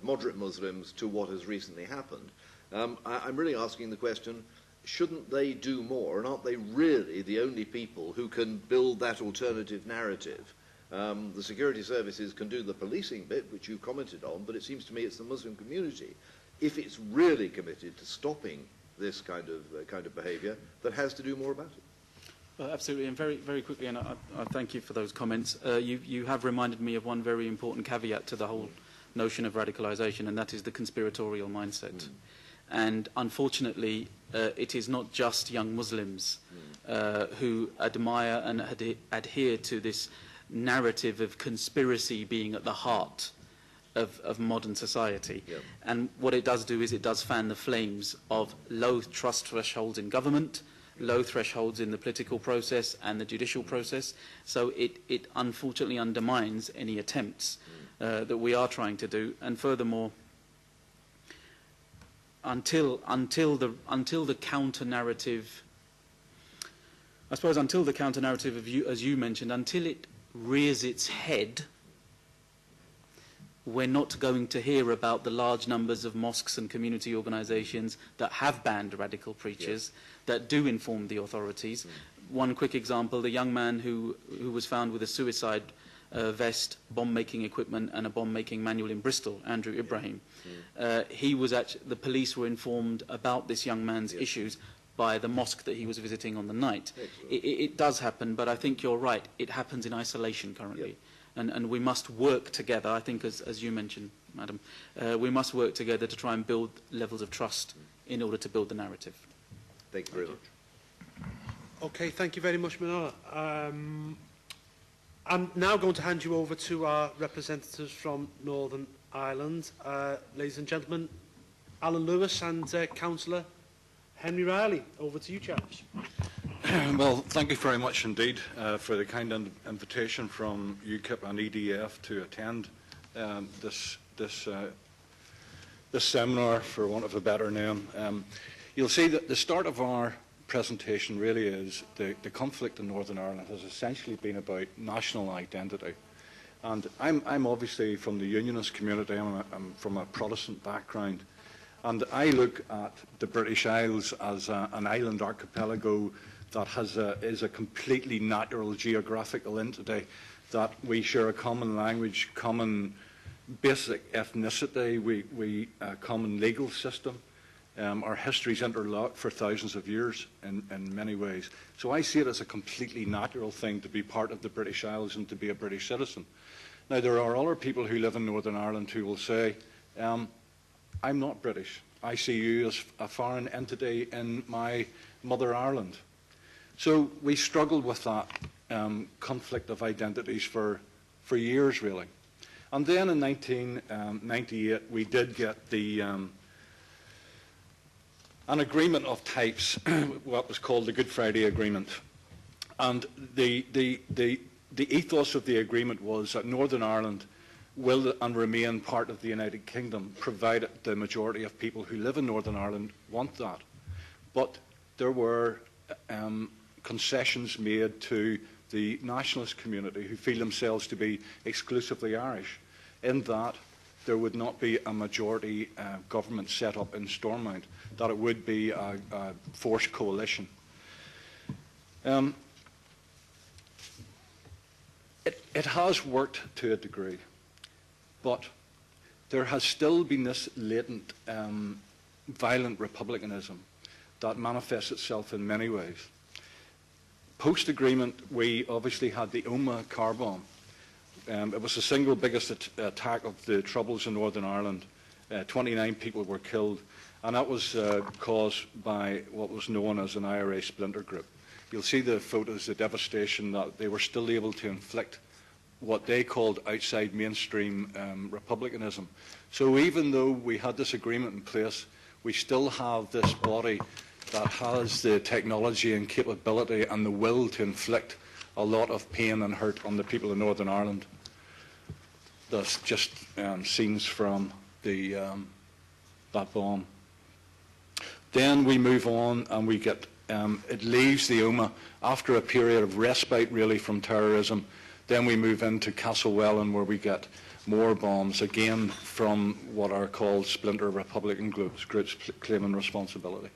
moderate Muslims to what has recently happened, I'm really asking the question, shouldn't they do more? And aren't they really the only people who can build that alternative narrative? The security services can do the policing bit, which you commented on, but it seems to me it's the Muslim community, if it's really committed to stopping this kind of behaviour, that has to do more about it. Absolutely, and very, very quickly, and I thank you for those comments. You have reminded me of one very important caveat to the whole notion of radicalisation, and that is the conspiratorial mindset. And unfortunately, it is not just young Muslims who admire and adhere to this narrative of conspiracy being at the heart of modern society. Yep. And what it does do is it does fan the flames of low trust thresholds in government, low thresholds in the political process and the judicial process. So it unfortunately undermines any attempts that we are trying to do. And furthermore, until the counter narrative, I suppose, until the counter narrative of you, as you mentioned, until it rears its head, we're not going to hear about the large numbers of mosques and community organisations that have banned radical preachers, that do inform the authorities. One quick example: the young man who was found with a suicide vest, bomb-making equipment and a bomb-making manual in Bristol, Andrew Ibrahim. He was the police were informed about this young man's issues by the mosque that he was visiting on the night. It does happen, but I think you're right. It happens in isolation currently. And we must work together, I think, as you mentioned, Madam, we must work together to try and build levels of trust in order to build the narrative. Thank you very much. Okay, thank you very much, Munir. I'm now going to hand you over to our representatives from Northern Ireland. Ladies and gentlemen, Alan Lewis and Councillor Henry Reilly. Over to you, chaps. Well, thank you very much indeed for the kind invitation from UKIP and EDF to attend this seminar, for want of a better name. You'll see that the start of our presentation really is the conflict in Northern Ireland has essentially been about national identity. And I'm obviously from the Unionist community. I'm from a Protestant background. And I look at the British Isles as an island archipelago that is a completely natural geographical entity, that we share a common language, common basic ethnicity, we common legal system. Our history's interlocked for thousands of years in many ways. So I see it as a completely natural thing to be part of the British Isles and to be a British citizen. Now, there are other people who live in Northern Ireland who will say, I'm not British. I see you as a foreign entity in my mother Ireland. So we struggled with that conflict of identities for years, really. And then in 1998, we did get an agreement of types, what was called the Good Friday Agreement. And the ethos of the agreement was that Northern Ireland will and remain part of the United Kingdom, provided the majority of people who live in Northern Ireland want that. But there were concessions made to the nationalist community who feel themselves to be exclusively Irish, in that there would not be a majority government set up in Stormont, that it would be a forced coalition. It has worked to a degree, but there has still been this latent violent republicanism that manifests itself in many ways. Post-agreement, we obviously had the Omagh car bomb. It was the single biggest attack of the Troubles in Northern Ireland. 29 people were killed, and that was caused by what was known as an IRA splinter group. You'll see the photos, the devastation that they were still able to inflict what they called outside mainstream republicanism. So even though we had this agreement in place, we still have this body that has the technology and capability and the will to inflict a lot of pain and hurt on the people of Northern Ireland. That's just scenes from that bomb. Then we move on and we get, it leaves the Omagh after a period of respite really from terrorism. Then we move into Castlewellan, where we get more bombs, again from what are called splinter Republican groups claiming responsibility.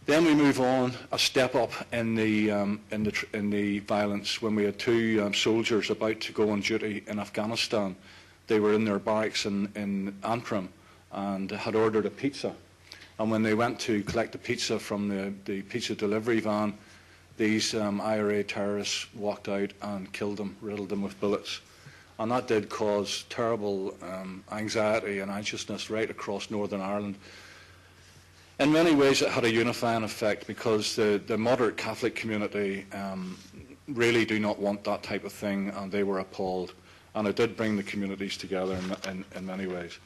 Then we move on a step up in the violence when we had two soldiers about to go on duty in Afghanistan. They were in their barracks in Antrim and had ordered a pizza. And when they went to collect the pizza from the pizza delivery van, these IRA terrorists walked out and killed them, riddled them with bullets. And that did cause terrible anxiety and anxiousness right across Northern Ireland. In many ways, it had a unifying effect because the moderate Catholic community really do not want that type of thing, and they were appalled. And it did bring the communities together in many ways.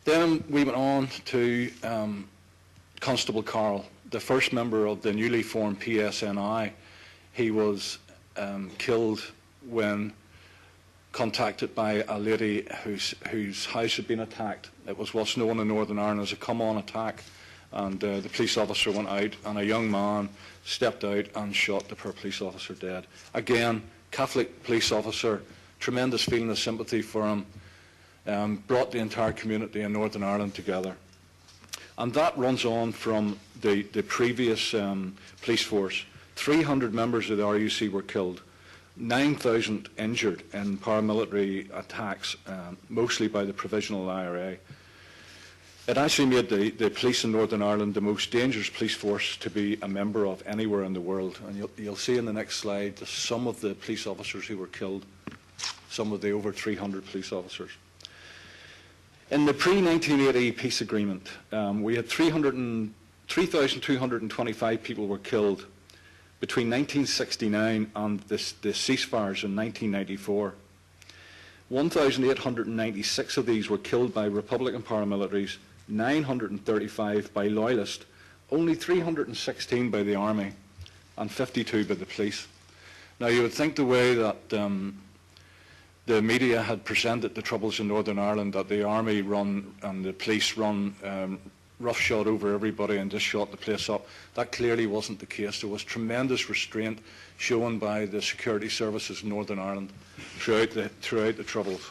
Then we went on to Constable Carroll, the first member of the newly formed PSNI. He was killed when contacted by a lady whose house had been attacked. It was what's known in Northern Ireland as a come-on attack. And the police officer went out, and a young man stepped out and shot the poor police officer dead. Again, Catholic police officer, tremendous feeling of sympathy for him, brought the entire community in Northern Ireland together. And that runs on from the previous police force. 300 members of the RUC were killed, 9,000 injured in paramilitary attacks, mostly by the Provisional IRA. It actually made the police in Northern Ireland the most dangerous police force to be a member of anywhere in the world. And you'll see in the next slide some of the police officers who were killed, some of the over 300 police officers. In the pre-1980 peace agreement, we had 3,225 people were killed between 1969 and the ceasefires in 1994. 1,896 of these were killed by Republican paramilitaries, 935 by loyalists, only 316 by the army, and 52 by the police. Now, you would think the way that the media had presented the troubles in Northern Ireland, that the army run and the police run roughshod over everybody and just shot the place up, that clearly wasn't the case. There was tremendous restraint shown by the security services in Northern Ireland throughout the troubles.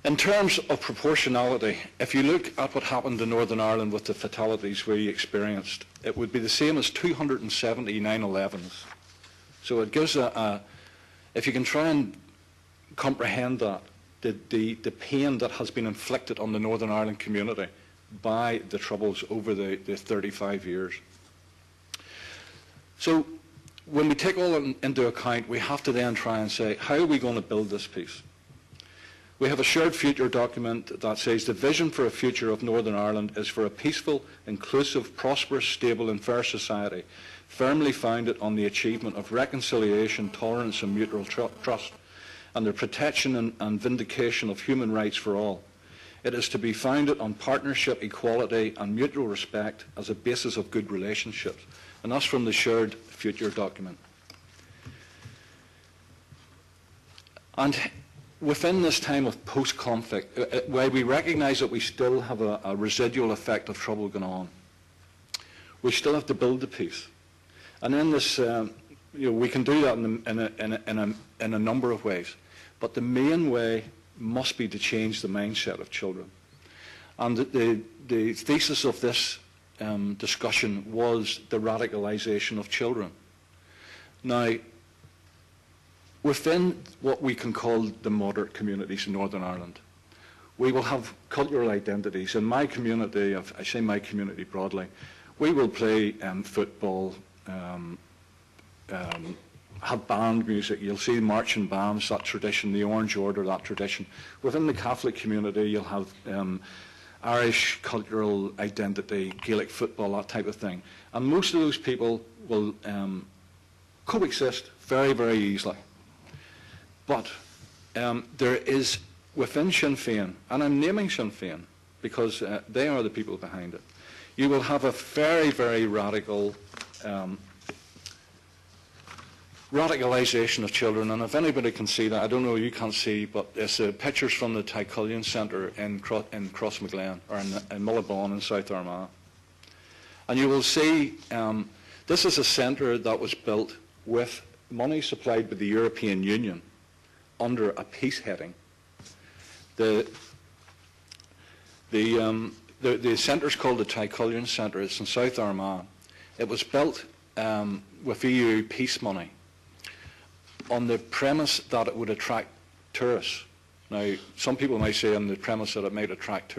In terms of proportionality, if you look at what happened in Northern Ireland with the fatalities we experienced, it would be the same as 270 9/11s. So it gives if you can try and comprehend that, the pain that has been inflicted on the Northern Ireland community by the troubles over the 35 years. So when we take all that into account, we have to then try and say, how are we going to build this peace? We have a shared future document that says the vision for a future of Northern Ireland is for a peaceful, inclusive, prosperous, stable and fair society, firmly founded on the achievement of reconciliation, tolerance and mutual trust, and the protection and vindication of human rights for all. It is to be founded on partnership, equality and mutual respect as a basis of good relationships. And that's from the shared future document. And within this time of post-conflict, where we recognise that we still have a residual effect of trouble going on, we still have to build the peace. And in this, we can do that in a number of ways. But the main way must be to change the mindset of children. And the thesis of this discussion was the radicalisation of children. Now, within what we can call the moderate communities in Northern Ireland, we will have cultural identities. In my community, I say my community broadly, we will play football, have band music. You'll see marching bands, that tradition, the Orange Order, that tradition. Within the Catholic community, you'll have Irish cultural identity, Gaelic football, that type of thing. And most of those people will coexist very, very easily. But there is, within Sinn Féin, and I'm naming Sinn Féin because they are the people behind it, you will have a very, very radical radicalisation of children. And if anybody can see that, I don't know, you can't see, but it's pictures from the Tycullion Centre in Crossmaglen, or in Mullabon in South Armagh. And you will see, this is a centre that was built with money supplied by the European Union under a peace heading. The centre is called the Tycullion Centre. It's in South Armagh. It was built with EU peace money on the premise that it would attract tourists. Now, some people may say on the premise that it might attract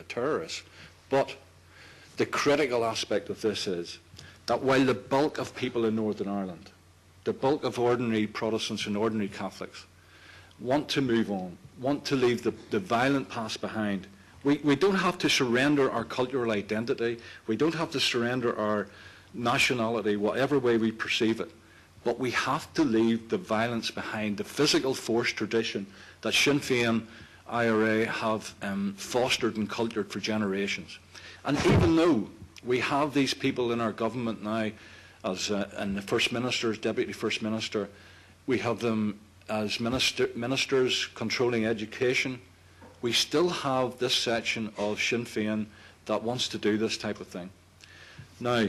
terrorists, but the critical aspect of this is that while the bulk of people in Northern Ireland, the bulk of ordinary Protestants and ordinary Catholics want to move on, want to leave the violent past behind, we don't have to surrender our cultural identity, we don't have to surrender our nationality, whatever way we perceive it, but we have to leave the violence behind, the physical force tradition that Sinn Féin IRA have fostered and cultured for generations. And even though we have these people in our government now, as and the First Minister, as Deputy First Minister, we have them as ministers controlling education, we still have this section of Sinn Féin that wants to do this type of thing. Now,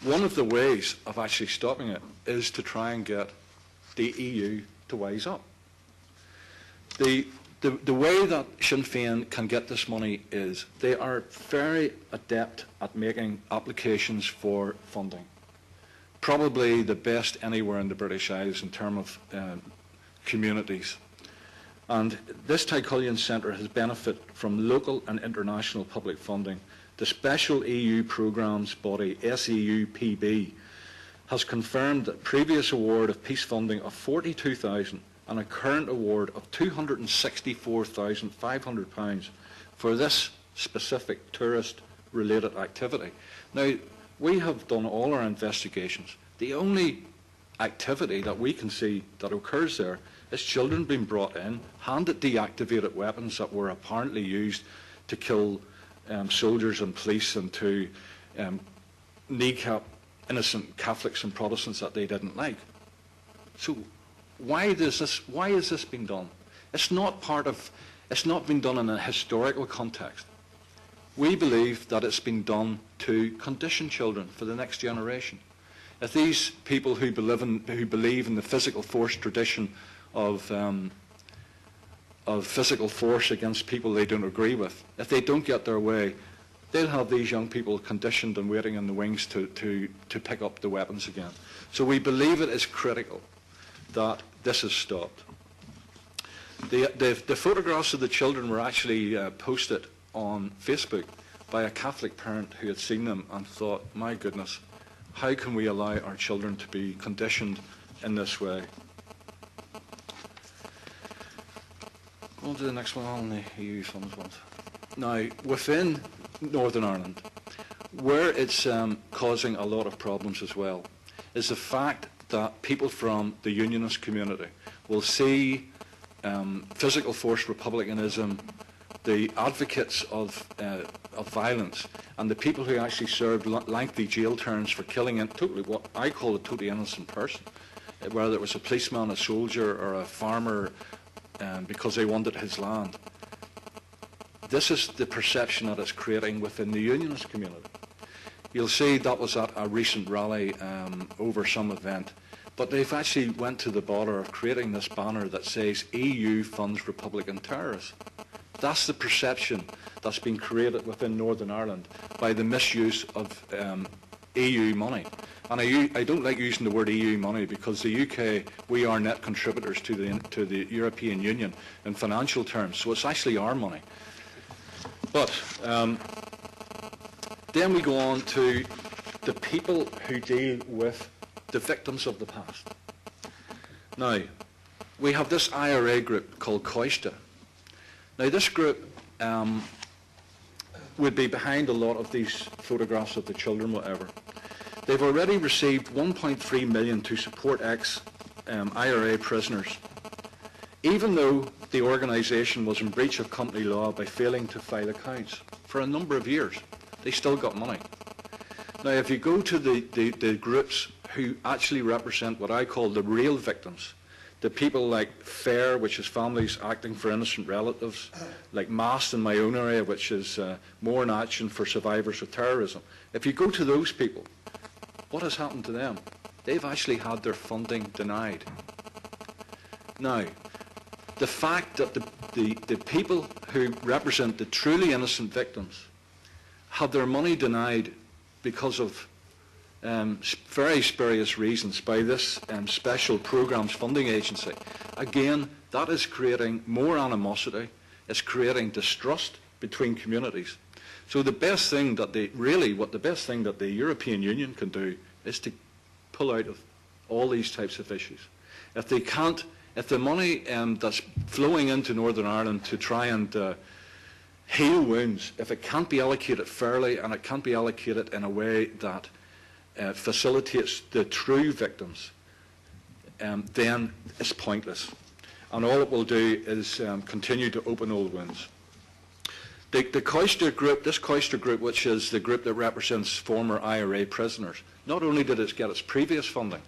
one of the ways of actually stopping it is to try and get the EU to wise up. The way that Sinn Féin can get this money is they are very adept at making applications for funding. Probably the best anywhere in the British Isles in terms of communities. And this Tycullion Centre has benefited from local and international public funding. The special EU programmes body, SEUPB, has confirmed that previous award of peace funding of £42,000 and a current award of £264,500 for this specific tourist-related activity. Now, we have done all our investigations. The only activity that we can see that occurs there is children being brought in, handed deactivated weapons that were apparently used to kill soldiers and police and to kneecap innocent Catholics and Protestants that they didn't like. So why is this being done? It's not been done in a historical context. We believe that it's been done to condition children for the next generation. If these people who believe in the physical force tradition of physical force against people they don't agree with, if they don't get their way, they'll have these young people conditioned and waiting in the wings to pick up the weapons again. So we believe it is critical that this is stopped. The photographs of the children were actually posted on Facebook by a Catholic parent who had seen them and thought, my goodness, how can we allow our children to be conditioned in this way? Go on to the next one on the EU funds ones. Now, within Northern Ireland, where it's causing a lot of problems as well, is the fact that people from the unionist community will see physical force republicanism, the advocates of violence, and the people who actually served lengthy jail terms for killing what I call a totally innocent person, whether it was a policeman, a soldier, or a farmer, because they wanted his land. This is the perception that it's creating within the unionist community. You'll see that was at a recent rally over some event, but they've actually went to the bother of creating this banner that says EU funds Republican terrorists. That's the perception that's been created within Northern Ireland by the misuse of EU money. And I don't like using the word EU money because the UK, we are net contributors to the European Union in financial terms, so it's actually our money. But then we go on to the people who deal with the victims of the past. Now, we have this IRA group called COISTA. Now, this group would be behind a lot of these photographs of the children, whatever. They've already received 1.3 million to support ex-IRA prisoners, even though the organisation was in breach of company law by failing to file accounts for a number of years. They still got money. Now, if you go to the groups who actually represent what I call the real victims, the people like FAIR, which is Families Acting for Innocent Relatives, like MAST in my own area, which is More in Action for Survivors of Terrorism. If you go to those people, what has happened to them? They've actually had their funding denied. Now, the fact that the people who represent the truly innocent victims had their money denied because of very spurious reasons by this special programs funding agency. Again, that is creating more animosity. It's creating distrust between communities. So the best thing that the European Union can do is to pull out of all these types of issues. If the money that's flowing into Northern Ireland to try and heal wounds, if it can't be allocated fairly and it can't be allocated in a way that facilitates the true victims, then it's pointless. And all it will do is continue to open old wounds. The COISTA group, this COISTA group, which is the group that represents former IRA prisoners, not only did it get its previous funding,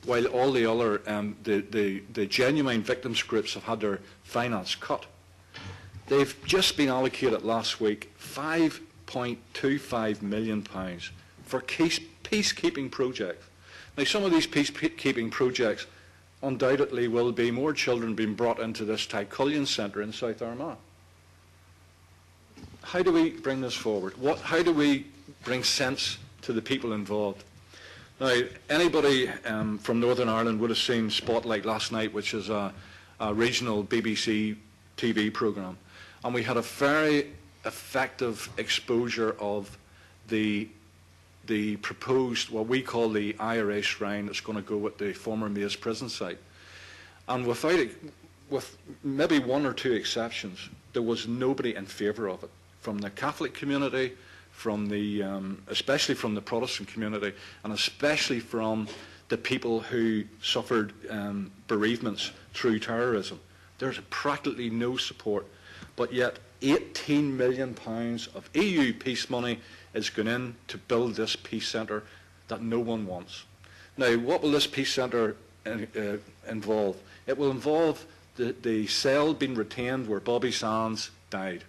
while all the other, the genuine victims groups have had their finance cut, they've just been allocated last week £5.25 million for peacekeeping projects. Now, some of these peacekeeping projects undoubtedly will be more children being brought into this Tycullian centre in South Armagh. How do we bring this forward? How do we bring sense to the people involved? Now, anybody from Northern Ireland would have seen Spotlight last night, which is a regional BBC TV programme. And we had a very effective exposure of the proposed, what we call the IRA shrine that's going to go at the former Maze prison site. And with maybe one or two exceptions, there was nobody in favour of it. From the Catholic community, from especially from the Protestant community, and especially from the people who suffered bereavements through terrorism. There's practically no support, but yet £18 million of EU peace money is going in to build this peace centre that no one wants. Now, what will this peace centre involve? It will involve the cell being retained where Bobby Sands died.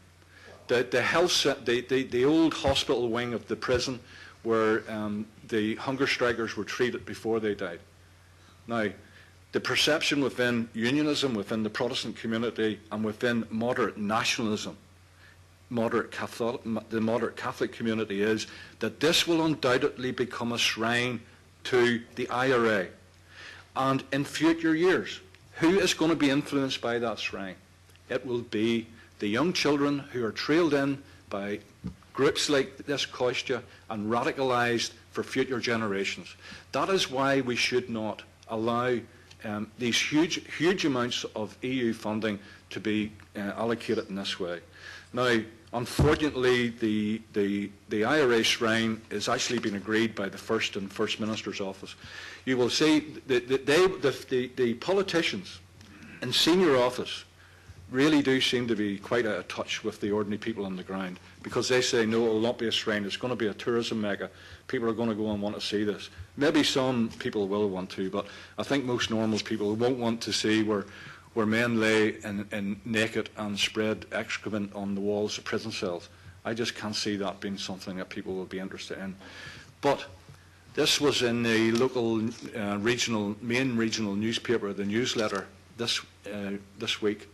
The old hospital wing of the prison where the hunger strikers were treated before they died. Now, the perception within unionism, within the Protestant community, and within moderate nationalism, the moderate Catholic community, is that this will undoubtedly become a shrine to the IRA. And in future years, who is going to be influenced by that shrine? It will be the young children who are trailed in by groups like this COSTIA and radicalised for future generations. That is why we should not allow these huge amounts of EU funding to be allocated in this way. Now, unfortunately, the IRA shrine is actually been agreed by the First and First Minister's office. You will see the politicians in senior office really do seem to be quite out of touch with the ordinary people on the ground, because they say, no, it will not be a shrine, it's going to be a tourism mecca. People are going to go and want to see this. Maybe some people will want to, but I think most normal people won't want to see where men lay in naked and spread excrement on the walls of prison cells. I just can't see that being something that people will be interested in. But this was in the local main regional newspaper, the newsletter, this week.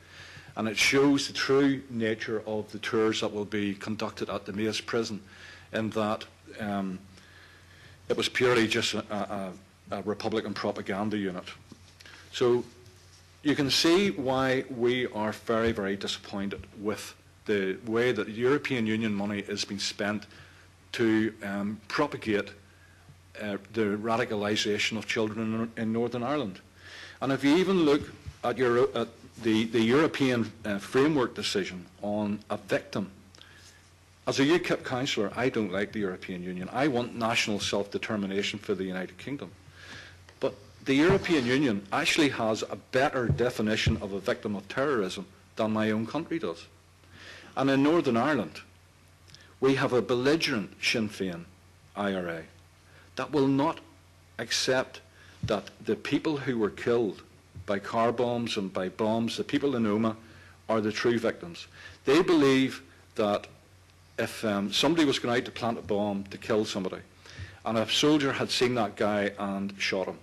And it shows the true nature of the tours that will be conducted at the Maze prison, in that it was purely just a Republican propaganda unit. So you can see why we are very, very disappointed with the way that European Union money is being spent to propagate the radicalisation of children in Northern Ireland. And if you even look at the European framework decision on a victim, as a UKIP councillor, I don't like the European Union. I want national self-determination for the United Kingdom. But the European Union actually has a better definition of a victim of terrorism than my own country does. And in Northern Ireland, we have a belligerent Sinn Féin IRA that will not accept that the people who were killed by car bombs and by bombs, the people in Omagh, are the true victims. They believe that if somebody was going out to plant a bomb to kill somebody, and a soldier had seen that guy and shot him,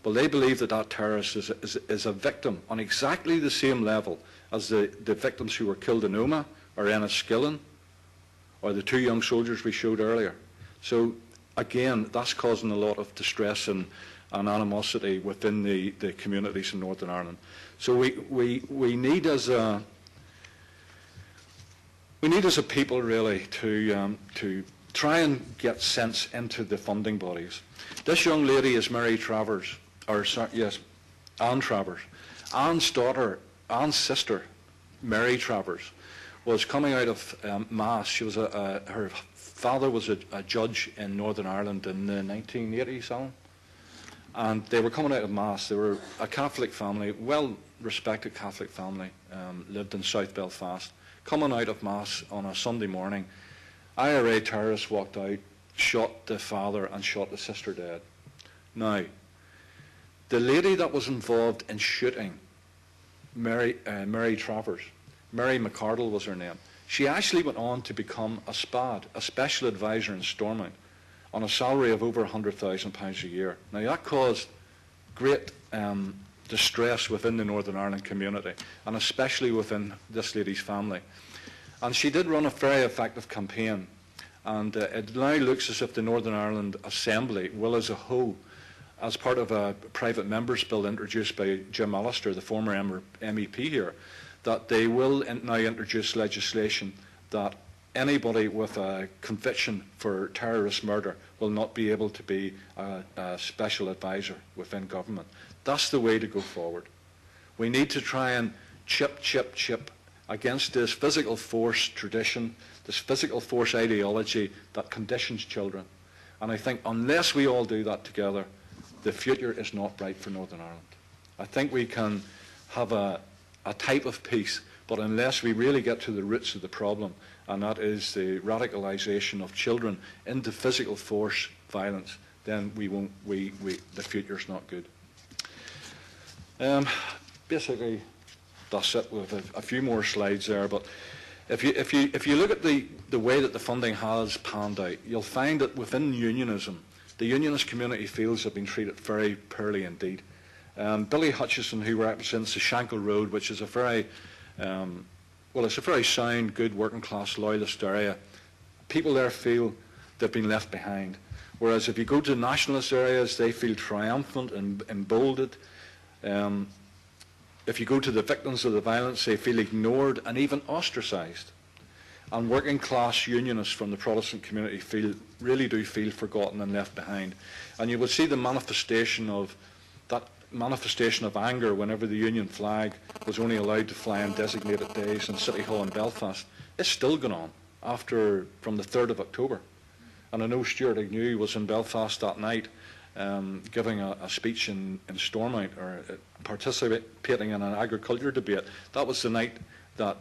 well, they believe that that terrorist is a victim on exactly the same level as the victims who were killed in Omagh, or Enniskillen, or the two young soldiers we showed earlier. So, again, that's causing a lot of distress and animosity within the communities in Northern Ireland. So we need as a people really to try and get sense into the funding bodies. This young lady is Mary Travers, Anne Travers. Anne's sister, Mary Travers, was coming out of Mass. She was her father was a judge in Northern Ireland in the 1980s, Alan. And they were coming out of Mass. They were a Catholic family, well-respected Catholic family, lived in South Belfast. Coming out of Mass on a Sunday morning, IRA terrorists walked out, shot the father and shot the sister dead. Now, the lady that was involved in shooting Mary Travers, Mary McCardle was her name, she actually went on to become a SPAD, a special advisor in Stormont, on a salary of over £100,000 a year. Now, that caused great distress within the Northern Ireland community, and especially within this lady's family. And she did run a very effective campaign, and it now looks as if the Northern Ireland Assembly will, as a whole, as part of a private members' bill introduced by Jim Allister, the former MEP here, that they will now introduce legislation that anybody with a conviction for terrorist murder will not be able to be a special advisor within government. That's the way to go forward. We need to try and chip against this physical force tradition, this physical force ideology that conditions children. And I think unless we all do that together, the future is not bright for Northern Ireland. I think we can have a type of peace, but unless we really get to the roots of the problem, and that is the radicalisation of children into physical force violence, then the future's not good. Basically, that's it. With a few more slides there, but if you look at the way that the funding has panned out, you'll find that within unionism, the unionist community feels they've been treated very poorly indeed. Billy Hutchison, who represents the Shankill Road, which is a very it's a very sound, good, working-class, loyalist area. People there feel they've been left behind. Whereas if you go to nationalist areas, they feel triumphant and emboldened. If you go to the victims of the violence, they feel ignored and even ostracised. And working-class unionists from the Protestant community really do feel forgotten and left behind. And you will see the manifestation of anger whenever the Union flag was only allowed to fly on designated days in City Hall in Belfast. It's still going on from the 3rd of October. And I know Stuart Agnew was in Belfast that night giving a speech in Stormont, or participating in an agriculture debate. That was the night that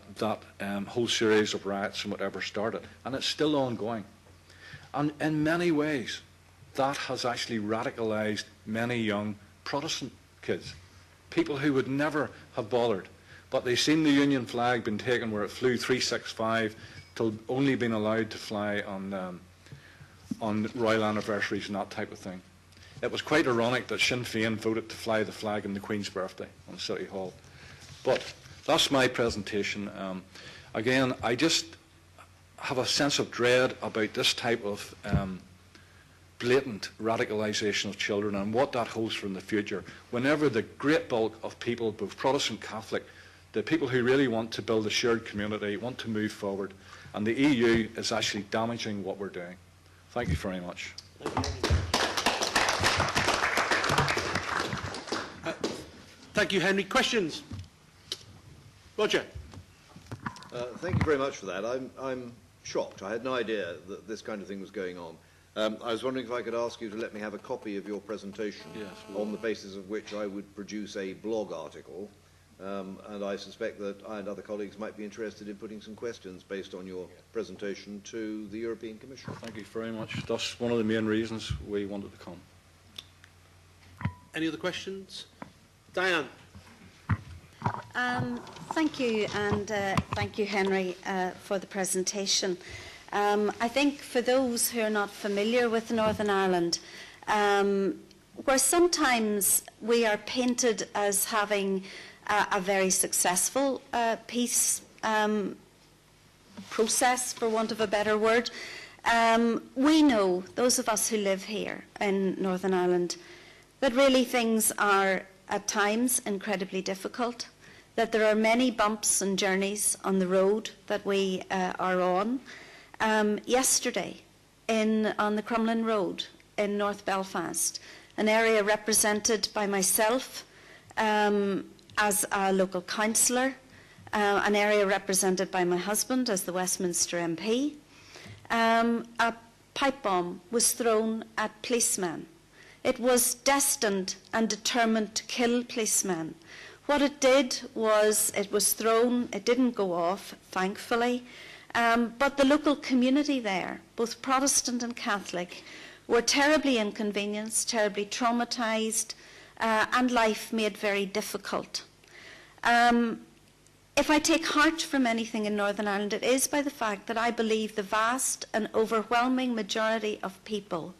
whole series of riots and whatever started. And it's still ongoing. And in many ways, that has actually radicalised many young Protestant kids, people who would never have bothered, but they've seen the Union flag been taken where it flew 365 till only being allowed to fly on royal anniversaries and that type of thing. It was quite ironic that Sinn Féin voted to fly the flag on the Queen's birthday on City Hall. But that's my presentation. Again, I just have a sense of dread about this type of blatant radicalisation of children and what that holds for in the future, whenever the great bulk of people, both Protestant and Catholic, the people who really want to build a shared community, want to move forward, and the EU is actually damaging what we're doing. Thank you very much. Thank you, Henry. Questions? Roger. Thank you very much for that. I'm shocked. I had no idea that this kind of thing was going on. I was wondering if I could ask you to let me have a copy of your presentation, on the basis of which I would produce a blog article, and I suspect that I and other colleagues might be interested in putting some questions based on your presentation to the European Commission. Thank you very much. That's one of the main reasons we wanted to come. Any other questions? Diane. Thank you, and thank you, Henry, for the presentation. I think for those who are not familiar with Northern Ireland, where sometimes we are painted as having a very successful peace process, for want of a better word, we know, those of us who live here in Northern Ireland, that really things are at times incredibly difficult, that there are many bumps and journeys on the road that we are on. Yesterday, on the Crumlin Road in North Belfast, an area represented by myself as a local councillor, an area represented by my husband as the Westminster MP, a pipe bomb was thrown at policemen. It was destined and determined to kill policemen. What it did was it was thrown, it didn't go off, thankfully, but the local community there, both Protestant and Catholic, were terribly inconvenienced, terribly traumatised, and life made very difficult. If I take heart from anything in Northern Ireland, it is by the fact that I believe the vast and overwhelming majority of people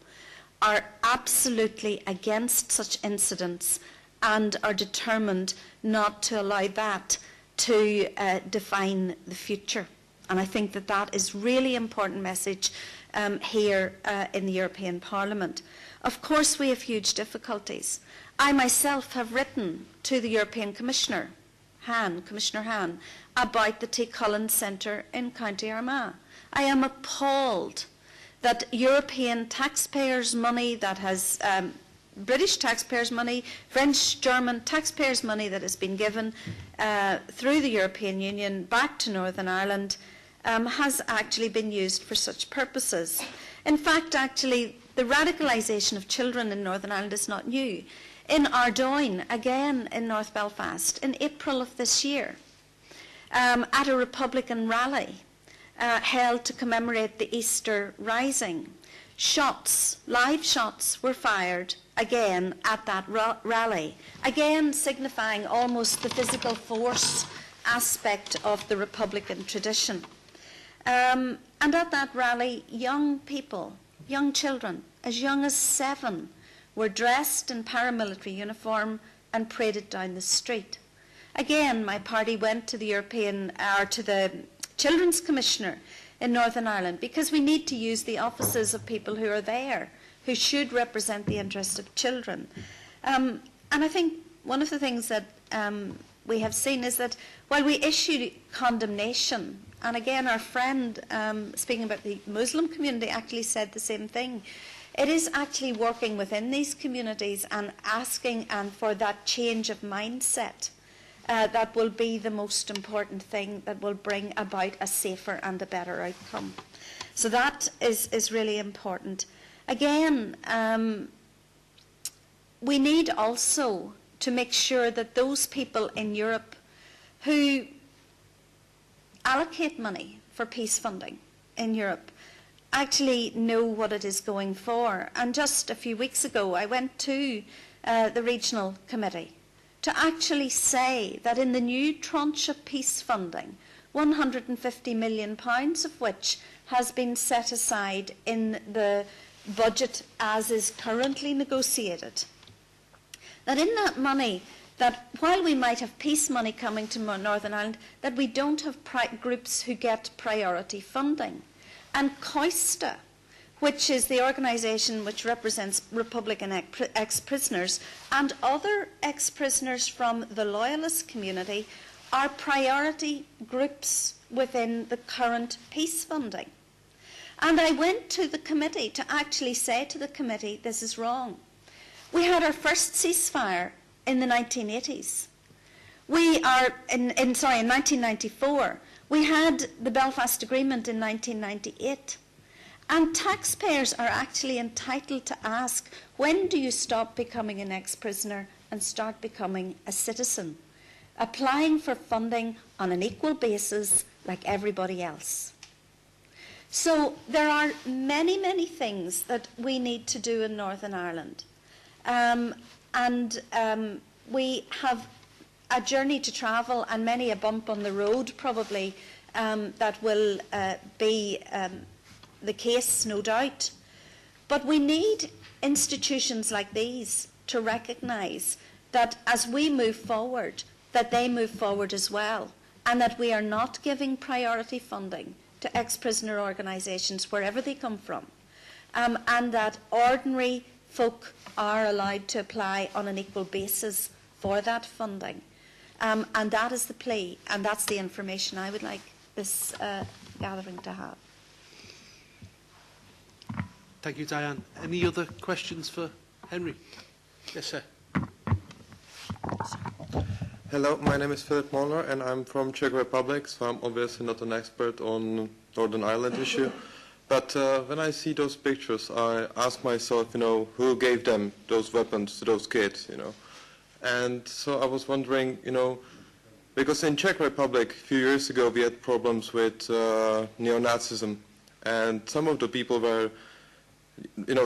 are absolutely against such incidents and are determined not to allow that to define the future. And I think that that is really important message here in the European Parliament. Of course, we have huge difficulties. I myself have written to the European Commissioner Hahn, about the T. Cullen Centre in County Armagh. I am appalled that European taxpayers' money, that has British taxpayers' money, French, German taxpayers' money that has been given through the European Union back to Northern Ireland has actually been used for such purposes. In fact, actually, the radicalisation of children in Northern Ireland is not new. In Ardoyne, again in North Belfast, in April of this year, at a Republican rally held to commemorate the Easter Rising, live shots were fired again at that rally, again signifying almost the physical force aspect of the Republican tradition. And at that rally, young people, young children, as young as 7, were dressed in paramilitary uniform and paraded down the street. Again, my party went to the Children's Commissioner in Northern Ireland, because we need to use the offices of people who are there, who should represent the interests of children. And I think one of the things that we have seen is that while we issue condemnation, and again our friend speaking about the Muslim community actually said the same thing, it is actually working within these communities and asking for that change of mindset that will be the most important thing that will bring about a safer and a better outcome. So that is really important. Again, we need also to make sure that those people in Europe who allocate money for peace funding in Europe actually know what it is going for. And just a few weeks ago, I went to the regional committee to actually say that in the new tranche of peace funding, £150 million of which has been set aside in the budget as is currently negotiated, that in that money, that while we might have peace money coming to Northern Ireland, that we don't have groups who get priority funding. And COISTA, which is the organisation which represents Republican ex-prisoners and other ex-prisoners from the Loyalist community, are priority groups within the current peace funding. And I went to the committee to actually say to the committee, this is wrong. We had our first ceasefire in the 1980s. In 1994. We had the Belfast Agreement in 1998. And taxpayers are actually entitled to ask, when do you stop becoming an ex-prisoner and start becoming a citizen? Applying for funding on an equal basis like everybody else. So there are many, many things that we need to do in Northern Ireland. We have a journey to travel and many a bump on the road probably that will be the case, no doubt. But we need institutions like these to recognise that as we move forward, that they move forward as well, and that we are not giving priority funding to ex-prisoner organisations wherever they come from, and that ordinary folk are allowed to apply on an equal basis for that funding. And that is the plea, and that's the information I would like this gathering to have. Thank you, Diane. Any other questions for Henry? Yes, sir. Hello, my name is Philip Molnar, and I'm from Czech Republic, so I'm obviously not an expert on Northern Ireland issue. But when I see those pictures, I ask myself, who gave them those weapons to those kids, And so I was wondering, because in Czech Republic a few years ago we had problems with neo-Nazism, and some of the people were,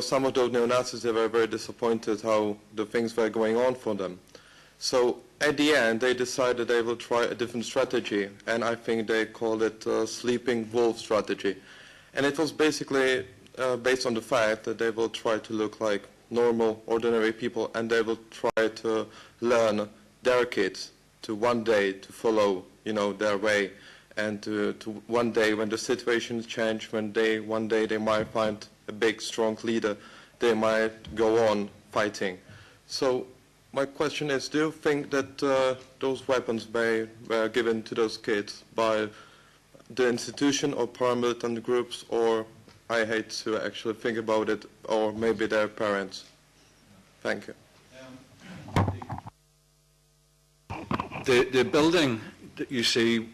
some of those neo-Nazis, they were very disappointed how the things were going on for them. So at the end they decided they will try a different strategy, and I think they called it sleeping wolf strategy. And it was basically based on the fact that they will try to look like normal, ordinary people, and they will try to learn their kids to one day to follow, their way, and to one day when the situations change, one day they might find a big, strong leader, they might go on fighting. So my question is, do you think that those weapons were given to those kids by the institution or paramilitant groups, or, I hate to actually think about it, or maybe their parents? Thank you. The building that you see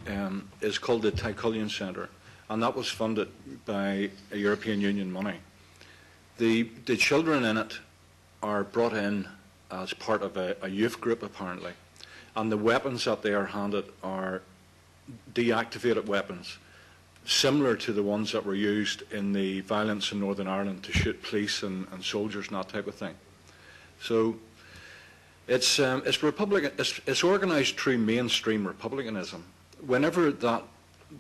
is called the Tycolean Centre, and that was funded by European Union money. The children in it are brought in as part of a youth group, apparently, and the weapons that they are handed are deactivated weapons, similar to the ones that were used in the violence in Northern Ireland to shoot police and soldiers and that type of thing. So it's organised through mainstream republicanism. Whenever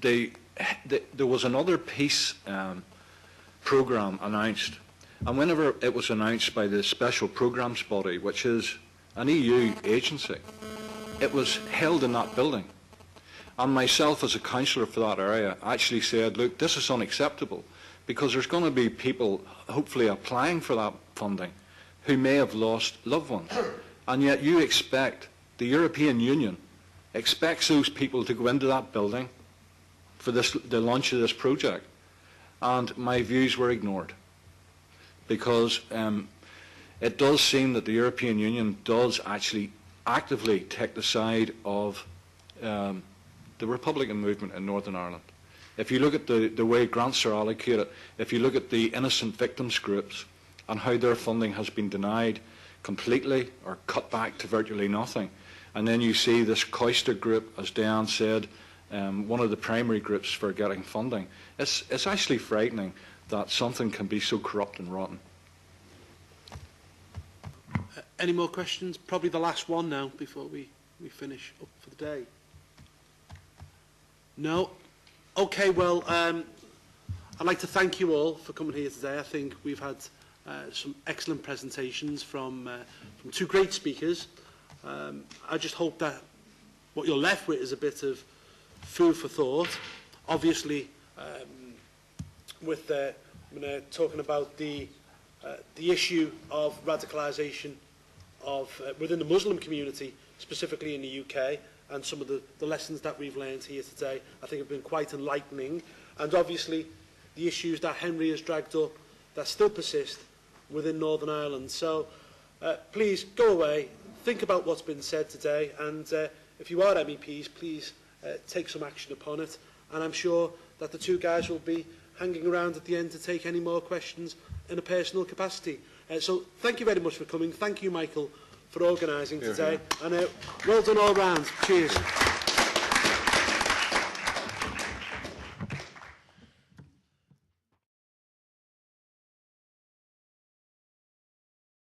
there was another peace programme announced, and whenever it was announced by the Special Programmes Body, which is an EU agency, it was held in that building. And myself, as a councillor for that area, actually said, look, this is unacceptable, because there's going to be people hopefully applying for that funding who may have lost loved ones. And yet you expect, the European Union expects those people to go into that building for the launch of this project. And my views were ignored, because it does seem that the European Union does actually actively take the side of the Republican movement in Northern Ireland. If you look at the way grants are allocated, if you look at the innocent victims groups and how their funding has been denied completely or cut back to virtually nothing, and then you see this Coister group, as Diane said, one of the primary groups for getting funding, it's actually frightening that something can be so corrupt and rotten. Any more questions? Probably the last one now before we finish up for the day. No? Okay, well, I'd like to thank you all for coming here today. I think we've had some excellent presentations from two great speakers. I just hope that what you're left with is a bit of food for thought. Obviously, with talking about the issue of radicalisation within the Muslim community, specifically in the UK, and some of the lessons that we've learned here today, I think have been quite enlightening. And obviously, the issues that Henry has dragged up that still persist within Northern Ireland. So please go away, think about what's been said today, and if you are MEPs, please take some action upon it. And I'm sure that the two guys will be hanging around at the end to take any more questions in a personal capacity. So thank you very much for coming. Thank you, Michael, for organising today. And well done all round. Cheers.